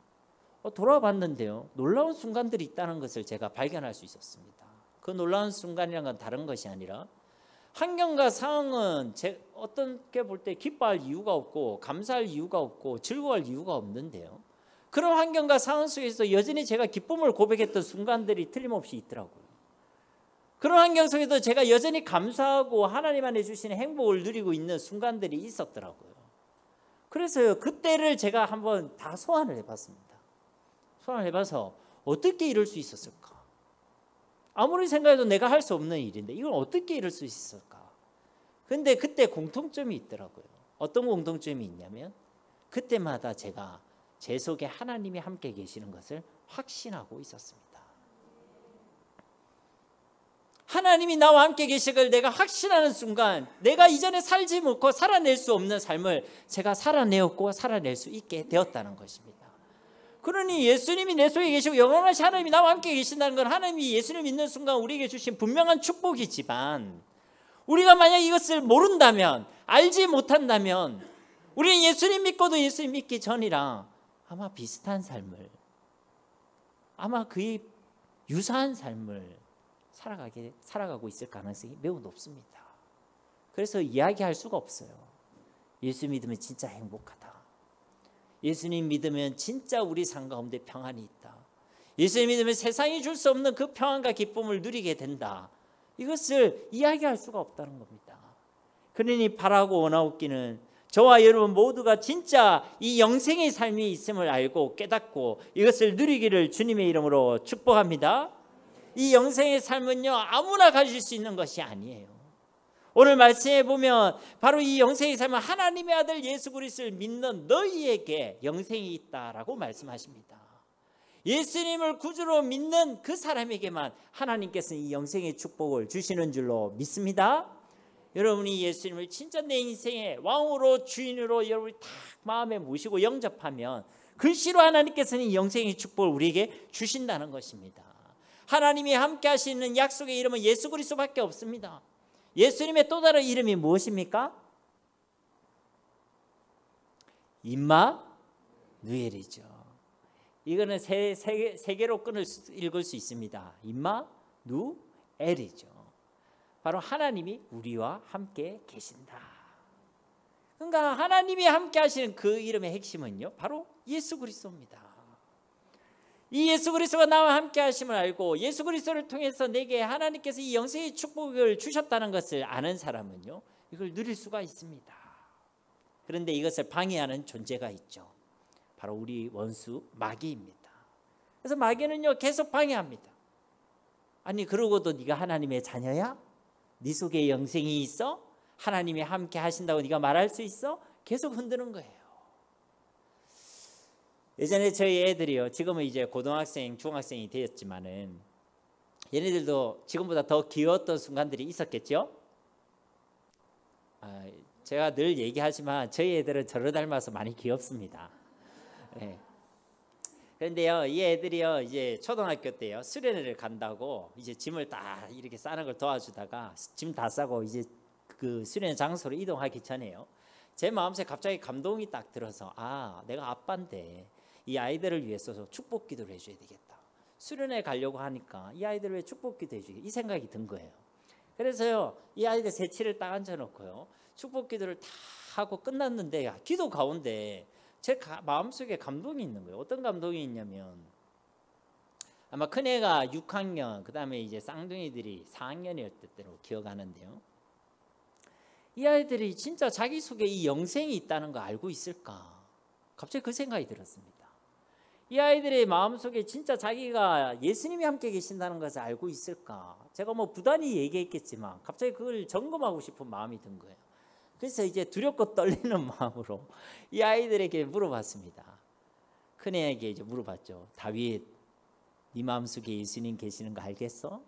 돌아봤는데요, 놀라운 순간들이 있다는 것을 제가 발견할 수 있었습니다. 그 놀라운 순간이란 건 다른 것이 아니라, 환경과 상황은 어떻게 볼 때 기뻐할 이유가 없고 감사할 이유가 없고 즐거워할 이유가 없는데요, 그런 환경과 상황 속에서 여전히 제가 기쁨을 고백했던 순간들이 틀림없이 있더라고요. 그런 환경 속에도 제가 여전히 감사하고 하나님 안에 주시는 행복을 누리고 있는 순간들이 있었더라고요. 그래서요, 그때를 제가 한번 다 소환을 해봤습니다. 소환을 해봐서 어떻게 이럴 수 있었을까? 아무리 생각해도 내가 할 수 없는 일인데 이걸 어떻게 이럴 수 있었을까? 그런데 그때 공통점이 있더라고요. 어떤 공통점이 있냐면, 그때마다 제가 제 속에 하나님이 함께 계시는 것을 확신하고 있었습니다. 하나님이 나와 함께 계신 걸 내가 확신하는 순간, 내가 이전에 살지 못하고 살아낼 수 없는 삶을 제가 살아내었고 살아낼 수 있게 되었다는 것입니다. 그러니 예수님이 내 속에 계시고 영원하신 하나님이 나와 함께 계신다는 건, 하나님이 예수를 믿는 순간 우리에게 주신 분명한 축복이지만, 우리가 만약 이것을 모른다면, 알지 못한다면, 우리는 예수님 믿고도 예수님 믿기 전이랑 아마 비슷한 삶을, 아마 그의 유사한 삶을 살아가고 있을 가능성이 매우 높습니다. 그래서 이야기할 수가 없어요. 예수 믿으면 진짜 행복하다. 예수님 믿으면 진짜 우리 삶 가운데 평안이 있다. 예수님 믿으면 세상이 줄 수 없는 그 평안과 기쁨을 누리게 된다. 이것을 이야기할 수가 없다는 겁니다. 그러니 바라고 원하옵기는, 저와 여러분 모두가 진짜 이 영생의 삶이 있음을 알고 깨닫고 이것을 누리기를 주님의 이름으로 축복합니다. 이 영생의 삶은요, 아무나 가질 수 있는 것이 아니에요. 오늘 말씀해 보면 바로 이 영생의 삶은 하나님의 아들 예수 그리스도를 믿는 너희에게 영생이 있다라고 말씀하십니다. 예수님을 구주로 믿는 그 사람에게만 하나님께서는 이 영생의 축복을 주시는 줄로 믿습니다. 여러분이 예수님을 진짜 내 인생의 왕으로 주인으로 여러분이 딱 마음에 모시고 영접하면 글씨로 하나님께서는 이 영생의 축복을 우리에게 주신다는 것입니다. 하나님이 함께 하시는 약속의 이름은 예수 그리스도밖에 없습니다. 예수님의 또 다른 이름이 무엇입니까? 임마누엘이죠. 이거는 세 개로 읽을 수 있습니다. 임마누엘이죠. 바로 하나님이 우리와 함께 계신다. 그러니까 하나님이 함께 하시는 그 이름의 핵심은요, 바로 예수 그리스도입니다. 이 예수 그리스도가 나와 함께 하심을 알고 예수 그리스도를 통해서 내게 하나님께서 이 영생의 축복을 주셨다는 것을 아는 사람은요, 이걸 누릴 수가 있습니다. 그런데 이것을 방해하는 존재가 있죠. 바로 우리 원수 마귀입니다. 그래서 마귀는요, 계속 방해합니다. 아니 그러고도 네가 하나님의 자녀야? 네 속에 영생이 있어? 하나님이 함께 하신다고 네가 말할 수 있어? 계속 흔드는 거예요. 예전에 저희 애들이요, 지금은 이제 고등학생, 중학생이 되었지만은 얘네들도 지금보다 더 귀여웠던 순간들이 있었겠죠? 제가 늘 얘기하지만 저희 애들은 저를 닮아서 많이 귀엽습니다. 네. 그런데요, 이 애들이요, 이제 초등학교 때요, 수련회를 간다고 이제 짐을 다 이렇게 싸는 걸 도와주다가 짐 다 싸고 이제 그 수련회 장소로 이동하기 전에요, 제 마음속에 갑자기 감동이 딱 들어서, 내가 아빠인데 이 아이들을 위해서 축복 기도를 해줘야 되겠다. 수련회 가려고 하니까 이 아이들을 왜 축복 기도 해주겠다, 이 생각이 든 거예요. 그래서요, 이 아이들 세치를 딱 앉아놓고요, 축복 기도를 다 하고 끝났는데 기도 가운데 제 마음속에 감동이 있는 거예요. 어떤 감동이 있냐면, 아마 큰애가 6학년, 그 다음에 이제 쌍둥이들이 4학년이었을 때로 기억하는데요, 이 아이들이 진짜 자기 속에 이 영생이 있다는 거 알고 있을까? 갑자기 그 생각이 들었습니다. 이 아이들의 마음속에 진짜 자기가 예수님이 함께 계신다는 것을 알고 있을까? 제가 뭐 부단히 얘기했겠지만 갑자기 그걸 점검하고 싶은 마음이 든 거예요. 그래서 이제 두렵고 떨리는 마음으로 이 아이들에게 물어봤습니다. 큰애에게 이제 물어봤죠. 다윗, 네 마음속에 예수님 계시는 거 알겠어?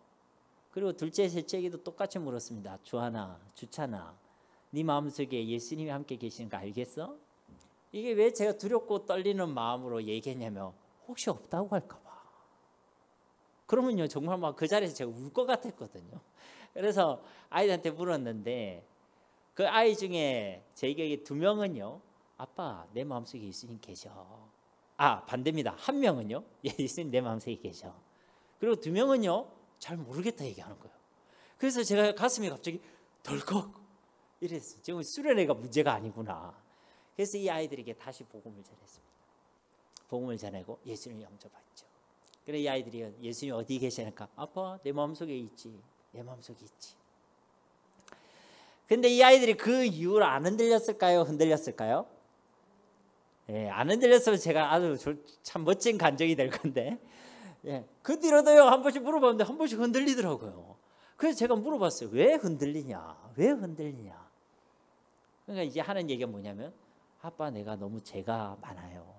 그리고 둘째, 셋째에게도 똑같이 물었습니다. 주하나, 주찬아, 네 마음속에 예수님이 함께 계시는 거 알겠어? 이게 왜 제가 두렵고 떨리는 마음으로 얘기했냐면, 혹시 없다고 할까 봐. 그러면요, 정말 막 그 자리에서 제가 울 것 같았거든요. 그래서 아이들한테 물었는데 그 아이 중에 제 기억에 2명은요, 아빠 내 마음속에 예수님 계셔. 반대입니다. 1명은요, 예수님 내 마음속에 계셔. 그리고 2명은요, 잘 모르겠다 얘기하는 거예요. 그래서 제가 가슴이 갑자기 덜컥 이랬어요. 지금 수련회가 문제가 아니구나. 그래서 이 아이들에게 다시 복음을 전했습니다. 복음을 전하고 예수님을 영접했죠. 그래 이 아이들이 예수님 어디 계시니까, 아빠 내 마음속에 있지, 내 마음속에 있지. 근데 이 아이들이 그 이후로 안 흔들렸을까요? 흔들렸을까요? 예, 안 흔들렸으면 제가 아주 참 멋진 간증이 될 건데, 그 뒤로도요 한 번씩 물어봤는데 한 번씩 흔들리더라고요. 그래서 제가 물어봤어요. 왜 흔들리냐? 왜 흔들리냐? 그러니까 이제 하는 얘기가 뭐냐면, 아빠 내가 너무 죄가 많아요.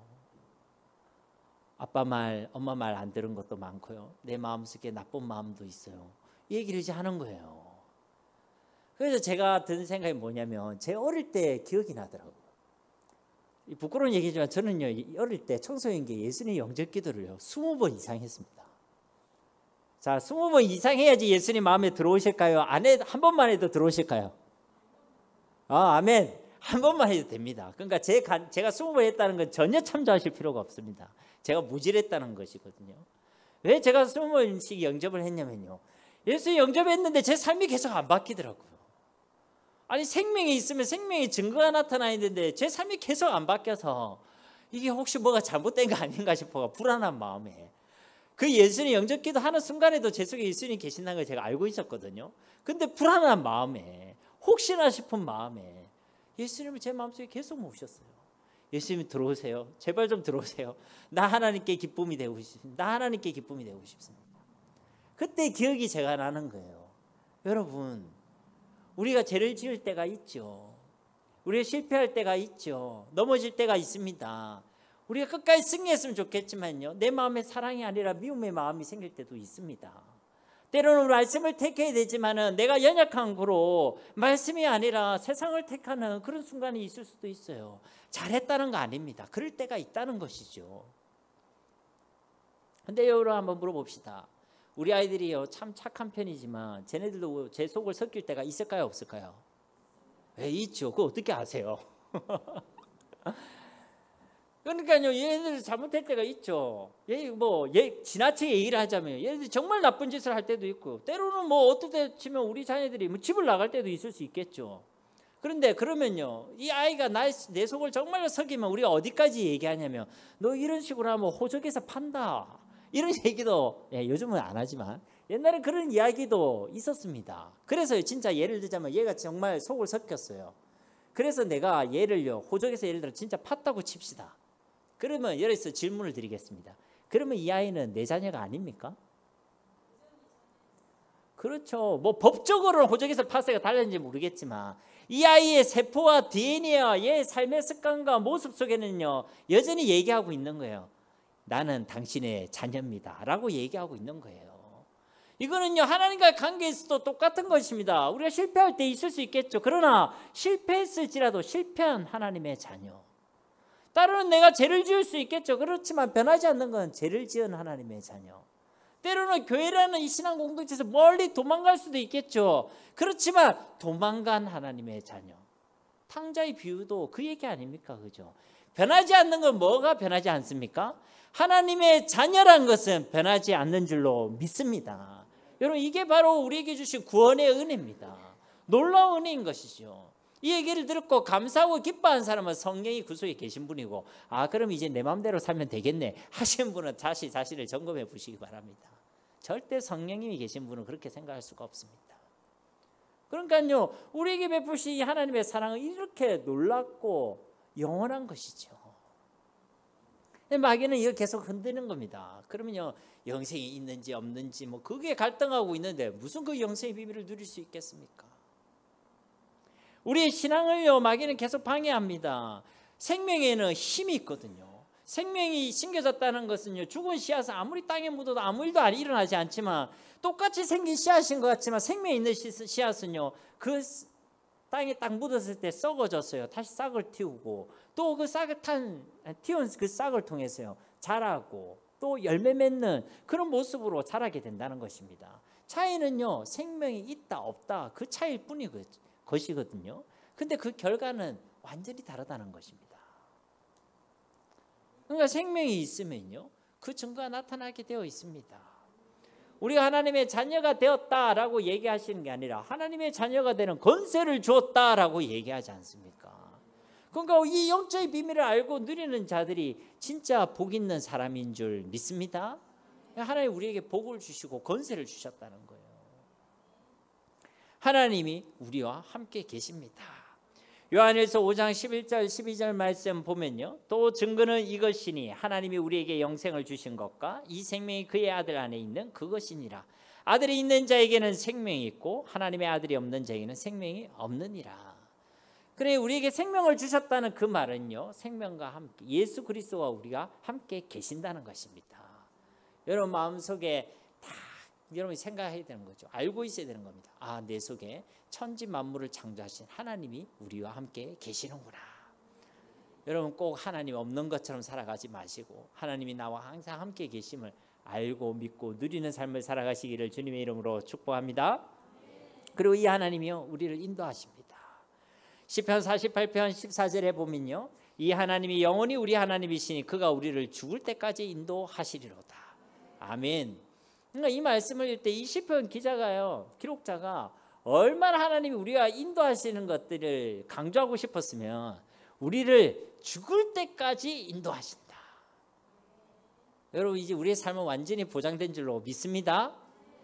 아빠 말, 엄마 말 안 들은 것도 많고요. 내 마음속에 나쁜 마음도 있어요. 이 얘기를 이제 하는 거예요. 그래서 제가 든 생각이 뭐냐면, 제 어릴 때 기억이 나더라고요. 부끄러운 얘기지만 저는요, 어릴 때 청소년기에 예수님 영접 기도를요 20번 이상 했습니다. 자, 20번 이상 해야지 예수님 마음에 들어오실까요? 한 번만 해도 들어오실까요? 아멘. 한 번만 해도 됩니다. 그러니까 제가 20번 했다는 건 전혀 참조하실 필요가 없습니다. 제가 무질했다는 것이거든요. 왜 제가 20번씩 영접을 했냐면요, 예수 영접했는데 제 삶이 계속 안 바뀌더라고요. 아니 생명이 있으면 생명의 증거가 나타나 있는데 제 삶이 계속 안 바뀌어서 이게 혹시 뭐가 잘못된 거 아닌가 싶어 불안한 마음에, 그 예수님 영접기도 하는 순간에도 제 속에 예수님 계신다는 걸 제가 알고 있었거든요. 근데 불안한 마음에, 혹시나 싶은 마음에 예수님을 제 마음속에 계속 모셨어요. 예수님 들어오세요. 제발 좀 들어오세요. 나 하나님께 기쁨이 되고 싶습니다. 나 하나님께 기쁨이 되고 싶습니다. 그때 기억이 제가 나는 거예요. 여러분, 우리가 죄를 지을 때가 있죠. 우리가 실패할 때가 있죠. 넘어질 때가 있습니다. 우리가 끝까지 승리했으면 좋겠지만요, 내 마음에 사랑이 아니라 미움의 마음이 생길 때도 있습니다. 때로는 말씀을 택해야 되지만은 내가 연약한 거로 말씀이 아니라 세상을 택하는 그런 순간이 있을 수도 있어요. 잘했다는 거 아닙니다. 그럴 때가 있다는 것이죠. 근데 여러분 한번 물어봅시다. 우리 아이들이요, 참 착한 편이지만 쟤네들도 제 속을 섞일 때가 있을까요, 없을까요? 네, 있죠. 그거 어떻게 아세요? 그러니까요, 얘네들 잘못할 때가 있죠. 지나치게 얘기를 하자면 얘네들 정말 나쁜 짓을 할 때도 있고, 때로는 어떻게 치면 우리 자녀들이 집을 나갈 때도 있을 수 있겠죠. 그런데 그러면요, 이 아이가 내 속을 정말로 속이면 우리가 어디까지 얘기하냐면, 너 이런 식으로 하면 호적에서 판다, 이런 얘기도 요즘은 안 하지만 옛날에 그런 이야기도 있었습니다. 그래서 진짜 예를 들자면 얘가 정말 속을 섞였어요. 그래서 내가 얘를요, 호적에서 예를 들어 진짜 팠다고 칩시다. 그러면 여기서 질문을 드리겠습니다. 그러면 이 아이는 내 자녀가 아닙니까? 그렇죠. 법적으로는 호적에서 팠어가 달랐는지 모르겠지만 이 아이의 세포와 DNA와 얘의 삶의 습관과 모습 속에는요, 여전히 얘기하고 있는 거예요. 나는 당신의 자녀입니다 라고 얘기하고 있는 거예요. 이거는요, 하나님과의 관계에서도 똑같은 것입니다. 우리가 실패할 때 있을 수 있겠죠. 그러나 실패했을지라도 실패한 하나님의 자녀. 때로는 내가 죄를 지을 수 있겠죠. 그렇지만 변하지 않는 건 죄를 지은 하나님의 자녀. 때로는 교회라는 이 신앙 공동체에서 멀리 도망갈 수도 있겠죠. 그렇지만 도망간 하나님의 자녀. 탕자의 비유도 그 얘기 아닙니까? 그죠? 변하지 않는 건 뭐가 변하지 않습니까? 하나님의 자녀란 것은 변하지 않는 줄로 믿습니다. 여러분, 이게 바로 우리에게 주신 구원의 은혜입니다. 놀라운 은혜인 것이죠. 이 얘기를 듣고 감사하고 기뻐한 사람은 성령이 그 속에 계신 분이고, 그럼 이제 내 마음대로 살면 되겠네 하시는 분은 다시 자신을 점검해 보시기 바랍니다. 절대 성령님이 계신 분은 그렇게 생각할 수가 없습니다. 그러니까요, 우리에게 베푸신 이 하나님의 사랑은 이렇게 놀랍고 영원한 것이죠. 마귀는 이걸 계속 흔드는 겁니다. 그러면요, 영생이 있는지 없는지 그게 갈등하고 있는데 무슨 그 영생의 비밀을 누릴 수 있겠습니까? 우리의 신앙을요, 마귀는 계속 방해합니다. 생명에는 힘이 있거든요. 생명이 심겨졌다는 것은요, 죽은 씨앗은 아무리 땅에 묻어도 아무 일도 일어나지 않지만, 똑같이 생긴 씨앗인 것 같지만 생명이 있는 씨앗은요, 그 땅에 딱 묻었을 때 썩어졌어요. 다시 싹을 틔우고, 또 그 싹을 틔운 그 싹을 통해서요, 자라고 또 열매 맺는 그런 모습으로 자라게 된다는 것입니다. 차이는요, 생명이 있다 없다 그 차이일 것이거든요. 근데 그 결과는 완전히 다르다는 것입니다. 그러니까 생명이 있으면요, 그 증거가 나타나게 되어 있습니다. 우리가 하나님의 자녀가 되었다라고 얘기하시는 게 아니라 하나님의 자녀가 되는 권세를 주었다라고 얘기하지 않습니까? 그러니까 이 영적인 비밀을 알고 누리는 자들이 진짜 복 있는 사람인 줄 믿습니다. 하나님 우리에게 복을 주시고 권세를 주셨다는 거예요. 하나님이 우리와 함께 계십니다. 요한일서 5장 11절 12절 말씀 보면요, 또 증거는 이것이니 하나님이 우리에게 영생을 주신 것과 이 생명이 그의 아들 안에 있는 그것이니라. 아들이 있는 자에게는 생명이 있고 하나님의 아들이 없는 자에게는 생명이 없느니라. 그래, 우리에게 생명을 주셨다는 그 말은요, 생명과 함께 예수 그리스도와 우리가 함께 계신다는 것입니다. 여러분 마음속에 다 여러분이 생각해야 되는 거죠. 알고 있어야 되는 겁니다. 내 속에 천지 만물을 창조하신 하나님이 우리와 함께 계시는구나. 여러분 꼭 하나님 없는 것처럼 살아가지 마시고 하나님이 나와 항상 함께 계심을 알고 믿고 누리는 삶을 살아가시기를 주님의 이름으로 축복합니다. 그리고 이 하나님이요, 우리를 인도하십니다. 시편 48편 14절에 보면요, 이 하나님이 영원히 우리 하나님이시니 그가 우리를 죽을 때까지 인도하시리로다. 아멘. 그러니까 이 말씀을 읽을 때 이 시편 기록자가 얼마나 하나님이 우리가 인도하시는 것들을 강조하고 싶었으면 우리를 죽을 때까지 인도하신다. 여러분 이제 우리의 삶은 완전히 보장된 줄로 믿습니다.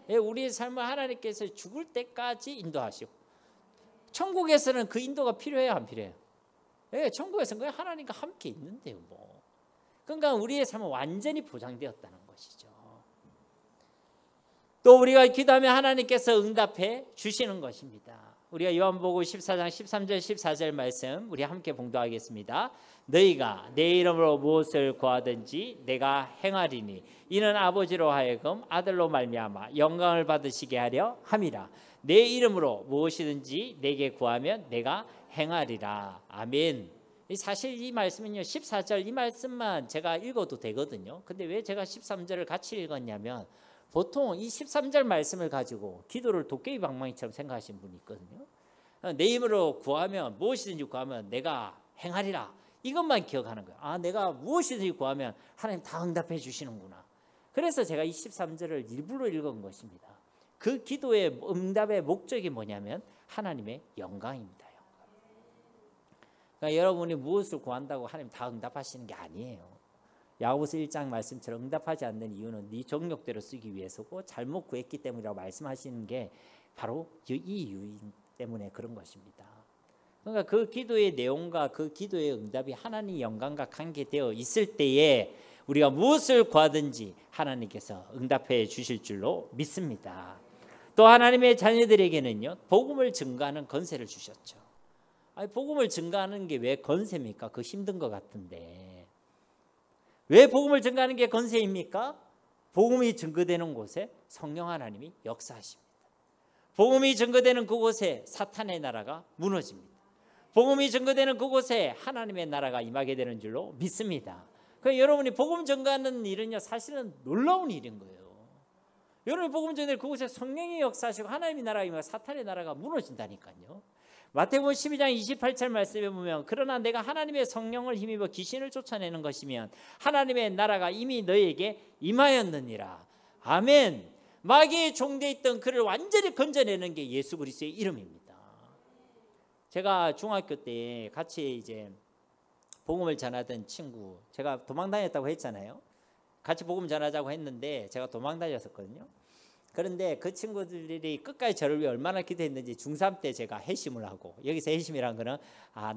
우리의 삶을 하나님께서 죽을 때까지 인도하시고, 천국에서는 그 인도가 필요해요, 안 필요해요? 천국에서는 그냥 하나님과 함께 있는데요. 그러니까 우리의 삶은 완전히 보장되었다는 것이죠. 또 우리가 기도하면 하나님께서 응답해 주시는 것입니다. 우리가 요한복음 14장 13절 14절 말씀 우리 함께 봉독하겠습니다. 너희가 내 이름으로 무엇을 구하든지 내가 행하리니 이는 아버지로 하여금 아들로 말미암아 영광을 받으시게 하려 함이라. 내 이름으로 무엇이든지 내게 구하면 내가 행하리라. 아멘. 사실 이 말씀은요 14절 이 말씀만 제가 읽어도 되거든요. 근데 왜 제가 13절을 같이 읽었냐면 보통 이 13절 말씀을 가지고 기도를 도깨비 방망이처럼 생각하시는 분이 있거든요. 내 이름으로 구하면 무엇이든지 구하면 내가 행하리라. 이것만 기억하는 거예요. 아, 내가 무엇이든지 구하면 하나님 다 응답해 주시는구나. 그래서 제가 이 13절을 일부러 읽은 것입니다. 그 기도의 응답의 목적이 뭐냐면 하나님의 영광입니다. 그러니까 여러분이 무엇을 구한다고 하나님 다 응답하시는 게 아니에요. 야고보서 1장 말씀처럼 응답하지 않는 이유는 네 정욕대로 쓰기 위해서고 잘못 구했기 때문이라고 말씀하시는 게 바로 이 이유 때문에 그런 것입니다. 그러니까 그 기도의 내용과 그 기도의 응답이 하나님 영광과 관계되어 있을 때에 우리가 무엇을 구하든지 하나님께서 응답해 주실 줄로 믿습니다. 또 하나님의 자녀들에게는요 복음을 증거하는 권세를 주셨죠. 아니, 복음을 증거하는 게 왜 권세입니까? 그 힘든 것 같은데 왜 복음을 증거하는 게 권세입니까? 복음이 증거되는 곳에 성령 하나님이 역사하십니다. 복음이 증거되는 그곳에 사탄의 나라가 무너집니다. 복음이 증거되는 그곳에 하나님의 나라가 임하게 되는 줄로 믿습니다. 그러니까 여러분이 복음 증거하는 일은요 사실은 놀라운 일인 거예요. 여러분이 복음 전에 그곳에 성령이 역사하시고 하나님의 나라가 임하고 사탄의 나라가 무너진다니까요. 마태복음 12장 28절 말씀에 보면 그러나 내가 하나님의 성령을 힘입어 귀신을 쫓아내는 것이면 하나님의 나라가 이미 너희에게 임하였느니라. 아멘. 마귀의 종되어 있던 그를 완전히 건져내는 게 예수 그리스도의 이름입니다. 제가 중학교 때 같이 이제 복음을 전하던 친구, 제가 도망 다녔다고 했잖아요. 같이 복음 전하자고 했는데 제가 도망 다녔었거든요. 그런데 그 친구들이 끝까지 저를 위해 얼마나 기도했는지 중3 때 제가 회심을 하고, 여기서 회심이란 거는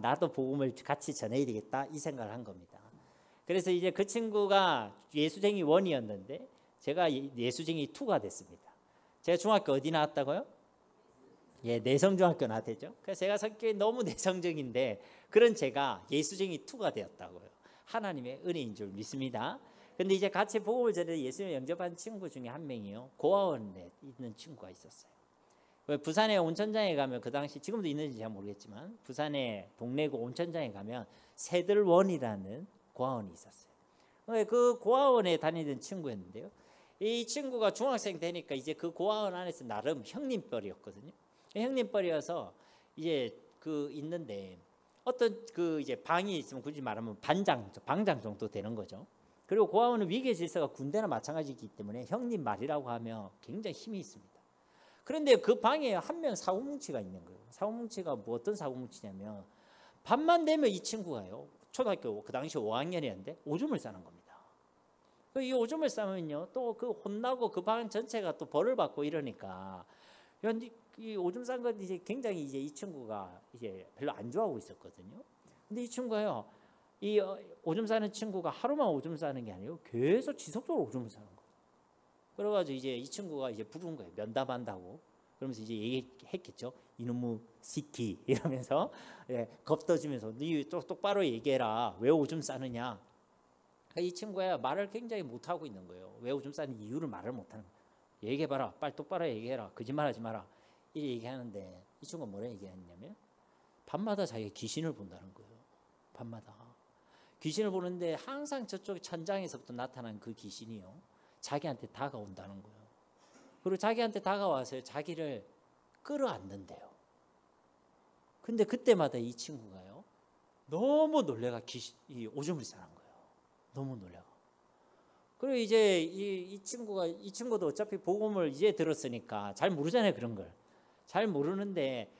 나도 복음을 같이 전해야 되겠다 이 생각을 한 겁니다. 그래서 이제 그 친구가 예수쟁이 1이었는데 제가 예수쟁이 2가 됐습니다. 제가 중학교 어디 나왔다고요? 예, 내성중학교 나왔죠. 그래서 제가 성격이 너무 내성적인데 그런 제가 예수쟁이 2가 되었다고요. 하나님의 은혜인 줄 믿습니다. 근데 이제 같이 복음을 전해 예수님을 영접한 친구 중에 한 명이요 고아원에 있는 친구가 있었어요. 부산에 온천장에 가면 그 당시 지금도 있는지 잘 모르겠지만 부산에 동래구 온천장에 가면 새들원이라는 고아원이 있었어요. 그 고아원에 다니던 친구였는데요. 이 친구가 중학생 되니까 이제 그 고아원 안에서 나름 형님뻘이었거든요. 형님뻘이어서 이제 그 있는데 어떤 그 이제 방이 있으면 굳이 말하면 방장 정도 되는 거죠. 그리고 고아원은 위계 질서가 군대나 마찬가지이기 때문에 형님 말이라고 하면 굉장히 힘이 있습니다. 그런데 그 방에 한 명 사고뭉치가 있는 거예요. 사고뭉치가 뭐 어떤 사고뭉치냐면 밤만 되면 이 친구가요 초등학교 그 당시 5학년이었는데 오줌을 싸는 겁니다. 이 오줌을 싸면요 또 그 혼나고 그 방 전체가 또 벌을 받고 이러니까 이 오줌 싼 건 이제 굉장히 이제 이 친구가 이제 별로 안 좋아하고 있었거든요. 근데 이 친구가요 이 오줌 싸는 친구가 하루만 오줌 싸는 게 아니고 계속 지속적으로 오줌을 싸는 거예요. 그래가지고 이제 이 친구가 이제 부른 거예요. 면담한다고. 그러면서 이제 얘기했겠죠. 이놈의 시키 이러면서 겁 터지면서 네 똑바로 얘기해라. 왜 오줌 싸느냐. 그러니까 이 친구가 말을 굉장히 못하고 있는 거예요. 왜 오줌 싸는 이유를 말을 못하는 거예요. 얘기해봐라. 빨리 똑바로 얘기해라. 거짓말하지 마라. 이렇게 얘기하는데 이 친구가 뭐라 얘기했냐면 밤마다 자기가 귀신을 본다는 거예요. 밤마다. 귀신을 보는데 항상 저쪽 천장에서부터 나타난 그 귀신이요 자기한테 다가온다는 거예요. 그리고 자기한테 다가와서 자기를 끌어안는데요. 근데 그때마다 이 친구가요 너무 놀래가 이 오줌을 싸는 거예요. 너무 놀래가. 그리고 이제 이 친구도 어차피 복음을 이제 들었으니까 잘 모르잖아요. 그런 걸 잘 모르는데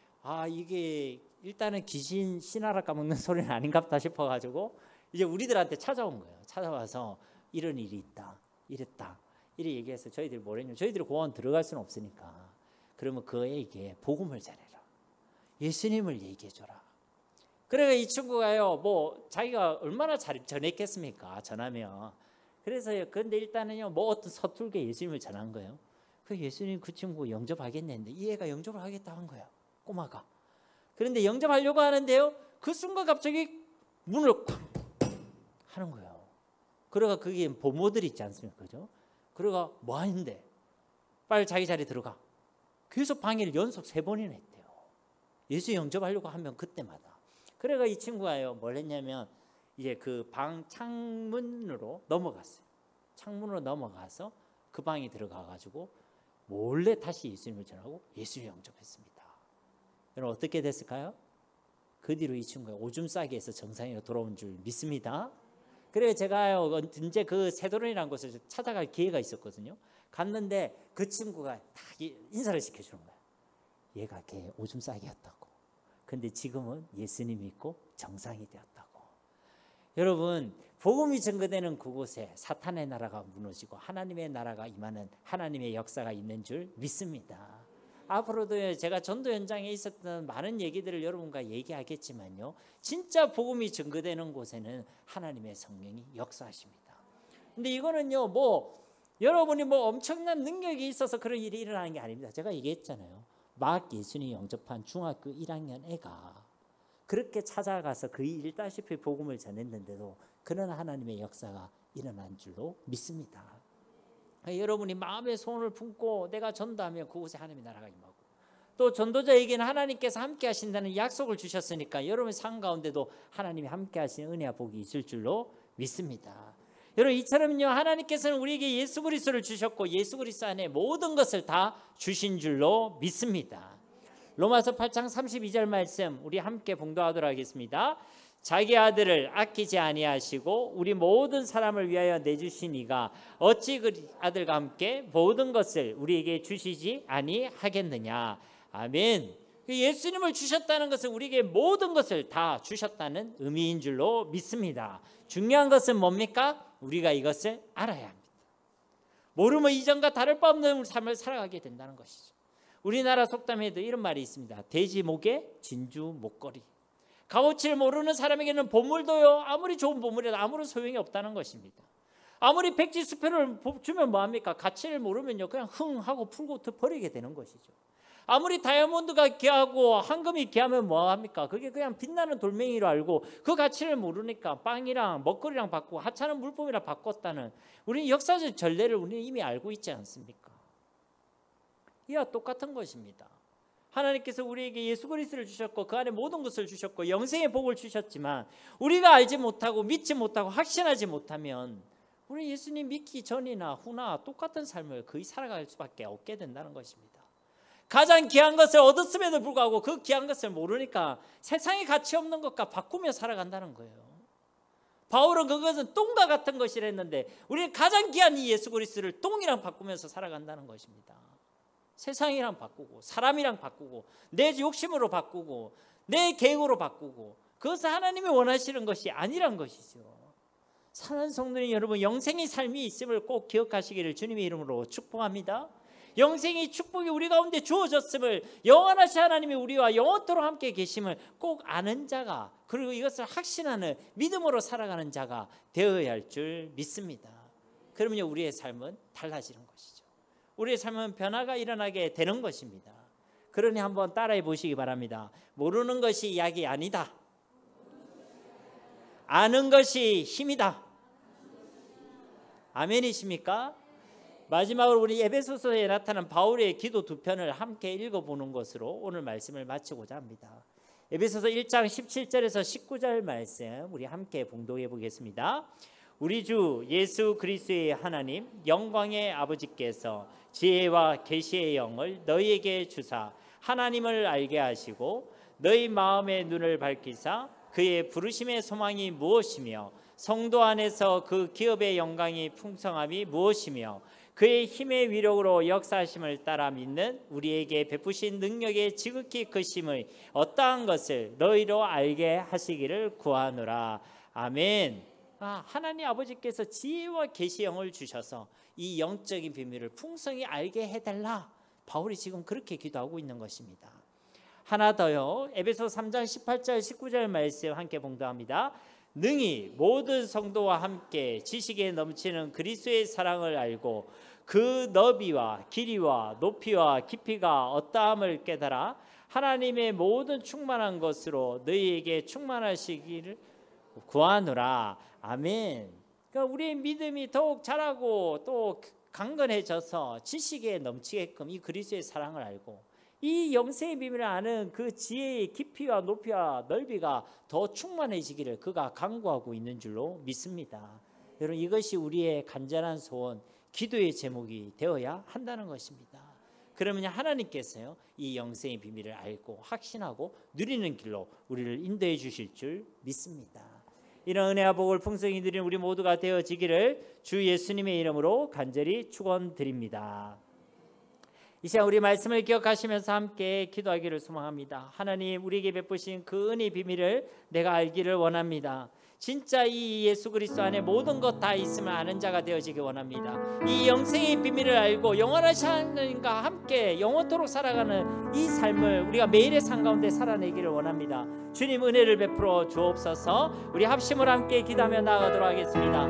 이게 일단은 귀신 신하라 까먹는 소리는 아닌갑다 싶어가지고 이제 우리들한테 찾아온 거예요. 찾아와서 이런 일이 있다, 이랬다, 이렇게 얘기해서 저희들이 뭐랬냐면 저희들이 고아원 들어갈 수는 없으니까 그러면 그에게 복음을 전해라, 예수님을 얘기해줘라. 그래서 이 친구가요, 뭐 자기가 얼마나 잘 전했겠습니까? 전하면. 그래서 근데 일단은요, 뭐 어떤 서툴게 예수님을 전한 거예요. 그 예수님 그 친구 영접하겠는데 이 애가 영접을 하겠다 한 거예요. 꼬마가. 그런데 영접하려고 하는데요, 그 순간 갑자기 문을 콱 하는 거예요. 그러가 거기에 보모들 있지 않습니까? 그죠? 그러가 뭐 하는데 빨리 자기 자리 들어가. 그래서 방해를 연속 3번이나 했대요. 예수 영접하려고 하면 그때마다. 그래가 이 친구가요, 뭘 했냐면 이제 그 방 창문으로 넘어갔어요. 창문으로 넘어가서 그 방에 들어가 가지고 몰래 다시 예수님을 전하고 예수를 영접했습니다. 여러분 어떻게 됐을까요? 그 뒤로 이 친구가 오줌 싸기에서 정상으로 돌아온 줄 믿습니다. 그래서 제가 언제 그 세도론이라는 곳을 찾아갈 기회가 있었거든요. 갔는데 그 친구가 다 인사를 시켜주는 거예요. 얘가 걔 오줌 싸기였다고. 근데 지금은 예수님 믿고 정상이 되었다고. 여러분 복음이 증거되는 그곳에 사탄의 나라가 무너지고 하나님의 나라가 임하는 하나님의 역사가 있는 줄 믿습니다. 앞으로도 제가 전도 현장에 있었던 많은 얘기들을 여러분과 얘기하겠지만요, 진짜 복음이 증거되는 곳에는 하나님의 성령이 역사하십니다. 근데 이거는요, 여러분이 엄청난 능력이 있어서 그런 일이 일어나는 게 아닙니다. 제가 얘기했잖아요. 막 예수님 영접한 중학교 1학년 애가 그렇게 찾아가서 거의 읽다시피 복음을 전했는데도 그런 하나님의 역사가 일어난 줄로 믿습니다. 여러분이 마음에 소원을 품고 내가 전도하면 그곳에 하나님의 나라가 임하고, 또 전도자에게는 하나님께서 함께 하신다는 약속을 주셨으니까 여러분의 삶 가운데도 하나님이 함께 하시는 은혜와 복이 있을 줄로 믿습니다. 여러분 이처럼요, 하나님께서는 우리에게 예수 그리스도를 주셨고 예수 그리스도 안에 모든 것을 다 주신 줄로 믿습니다. 로마서 8장 32절 말씀 우리 함께 봉독하도록 하겠습니다. 자기 아들을 아끼지 아니하시고 우리 모든 사람을 위하여 내주신 이가 어찌 그 아들과 함께 모든 것을 우리에게 주시지 아니하겠느냐. 아멘. 예수님을 주셨다는 것은 우리에게 모든 것을 다 주셨다는 의미인 줄로 믿습니다. 중요한 것은 뭡니까? 우리가 이것을 알아야 합니다. 모르면 이전과 다를 바 없는 삶을 살아가게 된다는 것이죠. 우리나라 속담에도 이런 말이 있습니다. 돼지 목에 진주 목걸이. 값어치를 모르는 사람에게는 보물도요, 아무리 좋은 보물이라도 아무런 소용이 없다는 것입니다. 아무리 백지수표를 주면 뭐합니까? 가치를 모르면요, 그냥 흥 하고 풀고 버리게 되는 것이죠. 아무리 다이아몬드가 귀하고 황금이 귀하면 뭐합니까? 그게 그냥 빛나는 돌멩이로 알고 그 가치를 모르니까 빵이랑 먹거리랑 바꾸고 하찮은 물품이랑 바꿨다는 우리 역사적 전례를 우리는 이미 알고 있지 않습니까? 이와 똑같은 것입니다. 하나님께서 우리에게 예수 그리스도를 주셨고 그 안에 모든 것을 주셨고 영생의 복을 주셨지만 우리가 알지 못하고 믿지 못하고 확신하지 못하면 우리 예수님 믿기 전이나 후나 똑같은 삶을 거의 살아갈 수밖에 없게 된다는 것입니다. 가장 귀한 것을 얻었음에도 불구하고 그 귀한 것을 모르니까 세상에 가치 없는 것과 바꾸며 살아간다는 거예요. 바울은 그것은 똥과 같은 것이라 했는데 우리는 가장 귀한 이 예수 그리스도를 똥이랑 바꾸면서 살아간다는 것입니다. 세상이랑 바꾸고 사람이랑 바꾸고 내 욕심으로 바꾸고 내 계획으로 바꾸고 그것은 하나님이 원하시는 것이 아니란 것이죠. 사랑하는 성도님 여러분, 영생의 삶이 있음을 꼭 기억하시기를 주님의 이름으로 축복합니다. 영생의 축복이 우리 가운데 주어졌음을, 영원하신 하나님이 우리와 영원토록 함께 계심을 꼭 아는 자가, 그리고 이것을 확신하는 믿음으로 살아가는 자가 되어야 할 줄 믿습니다. 그러면 우리의 삶은 달라지는 것이죠. 우리의 삶은 변화가 일어나게 되는 것입니다. 그러니 한번 따라해 보시기 바랍니다. 모르는 것이 약이 아니다. 아는 것이 힘이다. 아멘이십니까? 마지막으로 우리 에베소서에 나타난 바울의 기도 두 편을 함께 읽어보는 것으로 오늘 말씀을 마치고자 합니다. 에베소서 1장 17절에서 19절 말씀 우리 함께 봉독해 보겠습니다. 우리 주 예수 그리스도의 하나님 영광의 아버지께서 지혜와 계시의 영을 너희에게 주사 하나님을 알게 하시고 너희 마음의 눈을 밝히사 그의 부르심의 소망이 무엇이며 성도 안에서 그 기업의 영광이 풍성함이 무엇이며 그의 힘의 위력으로 역사하심을 따라 믿는 우리에게 베푸신 능력의 지극히 크심의 어떠한 것을 너희로 알게 하시기를 구하노라. 아멘. 하나님 아버지께서 지혜와 계시의 영을 주셔서 이 영적인 비밀을 풍성히 알게 해달라. 바울이 지금 그렇게 기도하고 있는 것입니다. 하나 더요. 에베소 3장 18절 19절 말씀 함께 봉독합니다. 능히 모든 성도와 함께 지식에 넘치는 그리스도의 사랑을 알고 그 너비와 길이와 높이와 깊이가 어떠함을 깨달아 하나님의 모든 충만한 것으로 너희에게 충만하시기를 구하노라. 아멘. 그러니까 우리의 믿음이 더욱 자라고 또 강건해져서 지식에 넘치게끔 이 그리스도의 사랑을 알고 이 영생의 비밀을 아는 그 지혜의 깊이와 높이와 넓이가 더 충만해지기를 그가 간구하고 있는 줄로 믿습니다. 여러분, 이것이 우리의 간절한 소원, 기도의 제목이 되어야 한다는 것입니다. 그러면 하나님께서요, 이 영생의 비밀을 알고 확신하고 누리는 길로 우리를 인도해 주실 줄 믿습니다. 이런 은혜와 복을 풍성히 누리는 우리 모두가 되어지기를 주 예수님의 이름으로 간절히 축원드립니다. 이 시간 우리 말씀을 기억하시면서 함께 기도하기를 소망합니다. 하나님, 우리에게 베푸신 그 은혜의 비밀을 내가 알기를 원합니다. 진짜 이 예수 그리스도 안에 모든 것 다 있음을 아는 자가 되어지기 원합니다. 이 영생의 비밀을 알고 영원하신 하나님과 함께 영원토록 살아가는 이 삶을 우리가 매일의 삶 가운데 살아내기를 원합니다. 주님, 은혜를 베풀어 주옵소서. 우리 합심을 함께 기도하며 나아가도록 하겠습니다.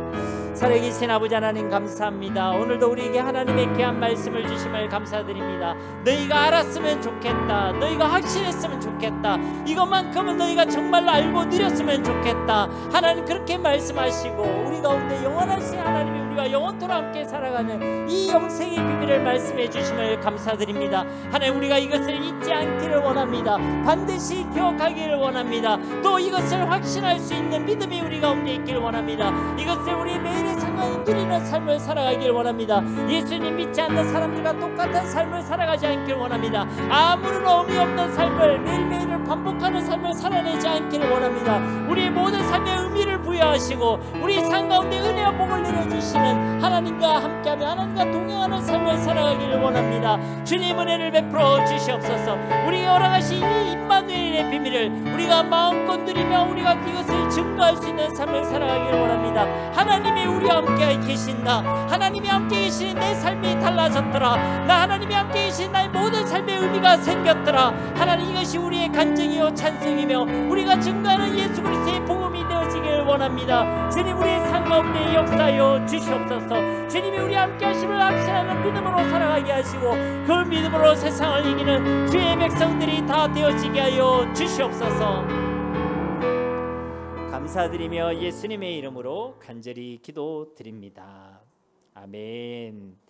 살아계신 아버지 하나님, 감사합니다. 오늘도 우리에게 하나님의 귀한 말씀을 주심을 감사드립니다. 너희가 알았으면 좋겠다, 너희가 확신했으면 좋겠다, 이것만큼은 너희가 정말로 알고 누렸으면 좋겠다. 하나님, 그렇게 말씀하시고 우리 가운데 영원하신 하나님이 우리가 영원토록 함께 살아가는 이 영생의 비밀을 말씀해 주심을 감사드립니다. 하나님, 우리가 이것을 잊지 않기를 원합니다. 반드시 기억하기를 원합니다. 또 이것을 확신할 수 있는 믿음이 우리 가운데 있기를 원합니다. 이것을 우리 매일의 상황을 누리는 삶을 살아가기를 원합니다. 예수님 믿지 않는 사람들과 똑같은 삶을 살아가지 않기를 원합니다. 아무런 의미 없는 삶을 매일매일을 반복하는 삶을 살아내지 않기를 원합니다. 우리의 모든 삶의 의미를 부여하시고 우리 삶 가운데 은혜와 복을 내려주시는 하나님과 함께하며 하나님과 동행하는 삶을 살아가기를 원합니다. 주님, 은혜를 베풀어 주시옵소서. 우리가 허락하신 이 임마누엘의 비밀을 우리가 마음껏 누리며 우리가 이것을 증거할 수 있는 삶을 살아가기를 원합니다. 하나님이 우리와 함께 계신다. 하나님이 함께 계신 내 삶이 달라졌더라. 나 하나님이 함께 계신 나의 모든 삶의 의미가 생겼더라. 하나님, 이것이 우리의 간증이요 찬송이며 우리가 증거하는 예수 그리스도의 복음이 되어지길 원합니다. 주님, 우리의 삶 가운데 역사하여 주시옵소서. 주님이 우리 함께 하심을 확신하는 믿음으로 살아가게 하시고 그 믿음으로 세상을 이기는 주의 백성들이 다 되어지게 하여 주시옵소서. 감사드리며 예수님의 이름으로 간절히 기도드립니다. 아멘.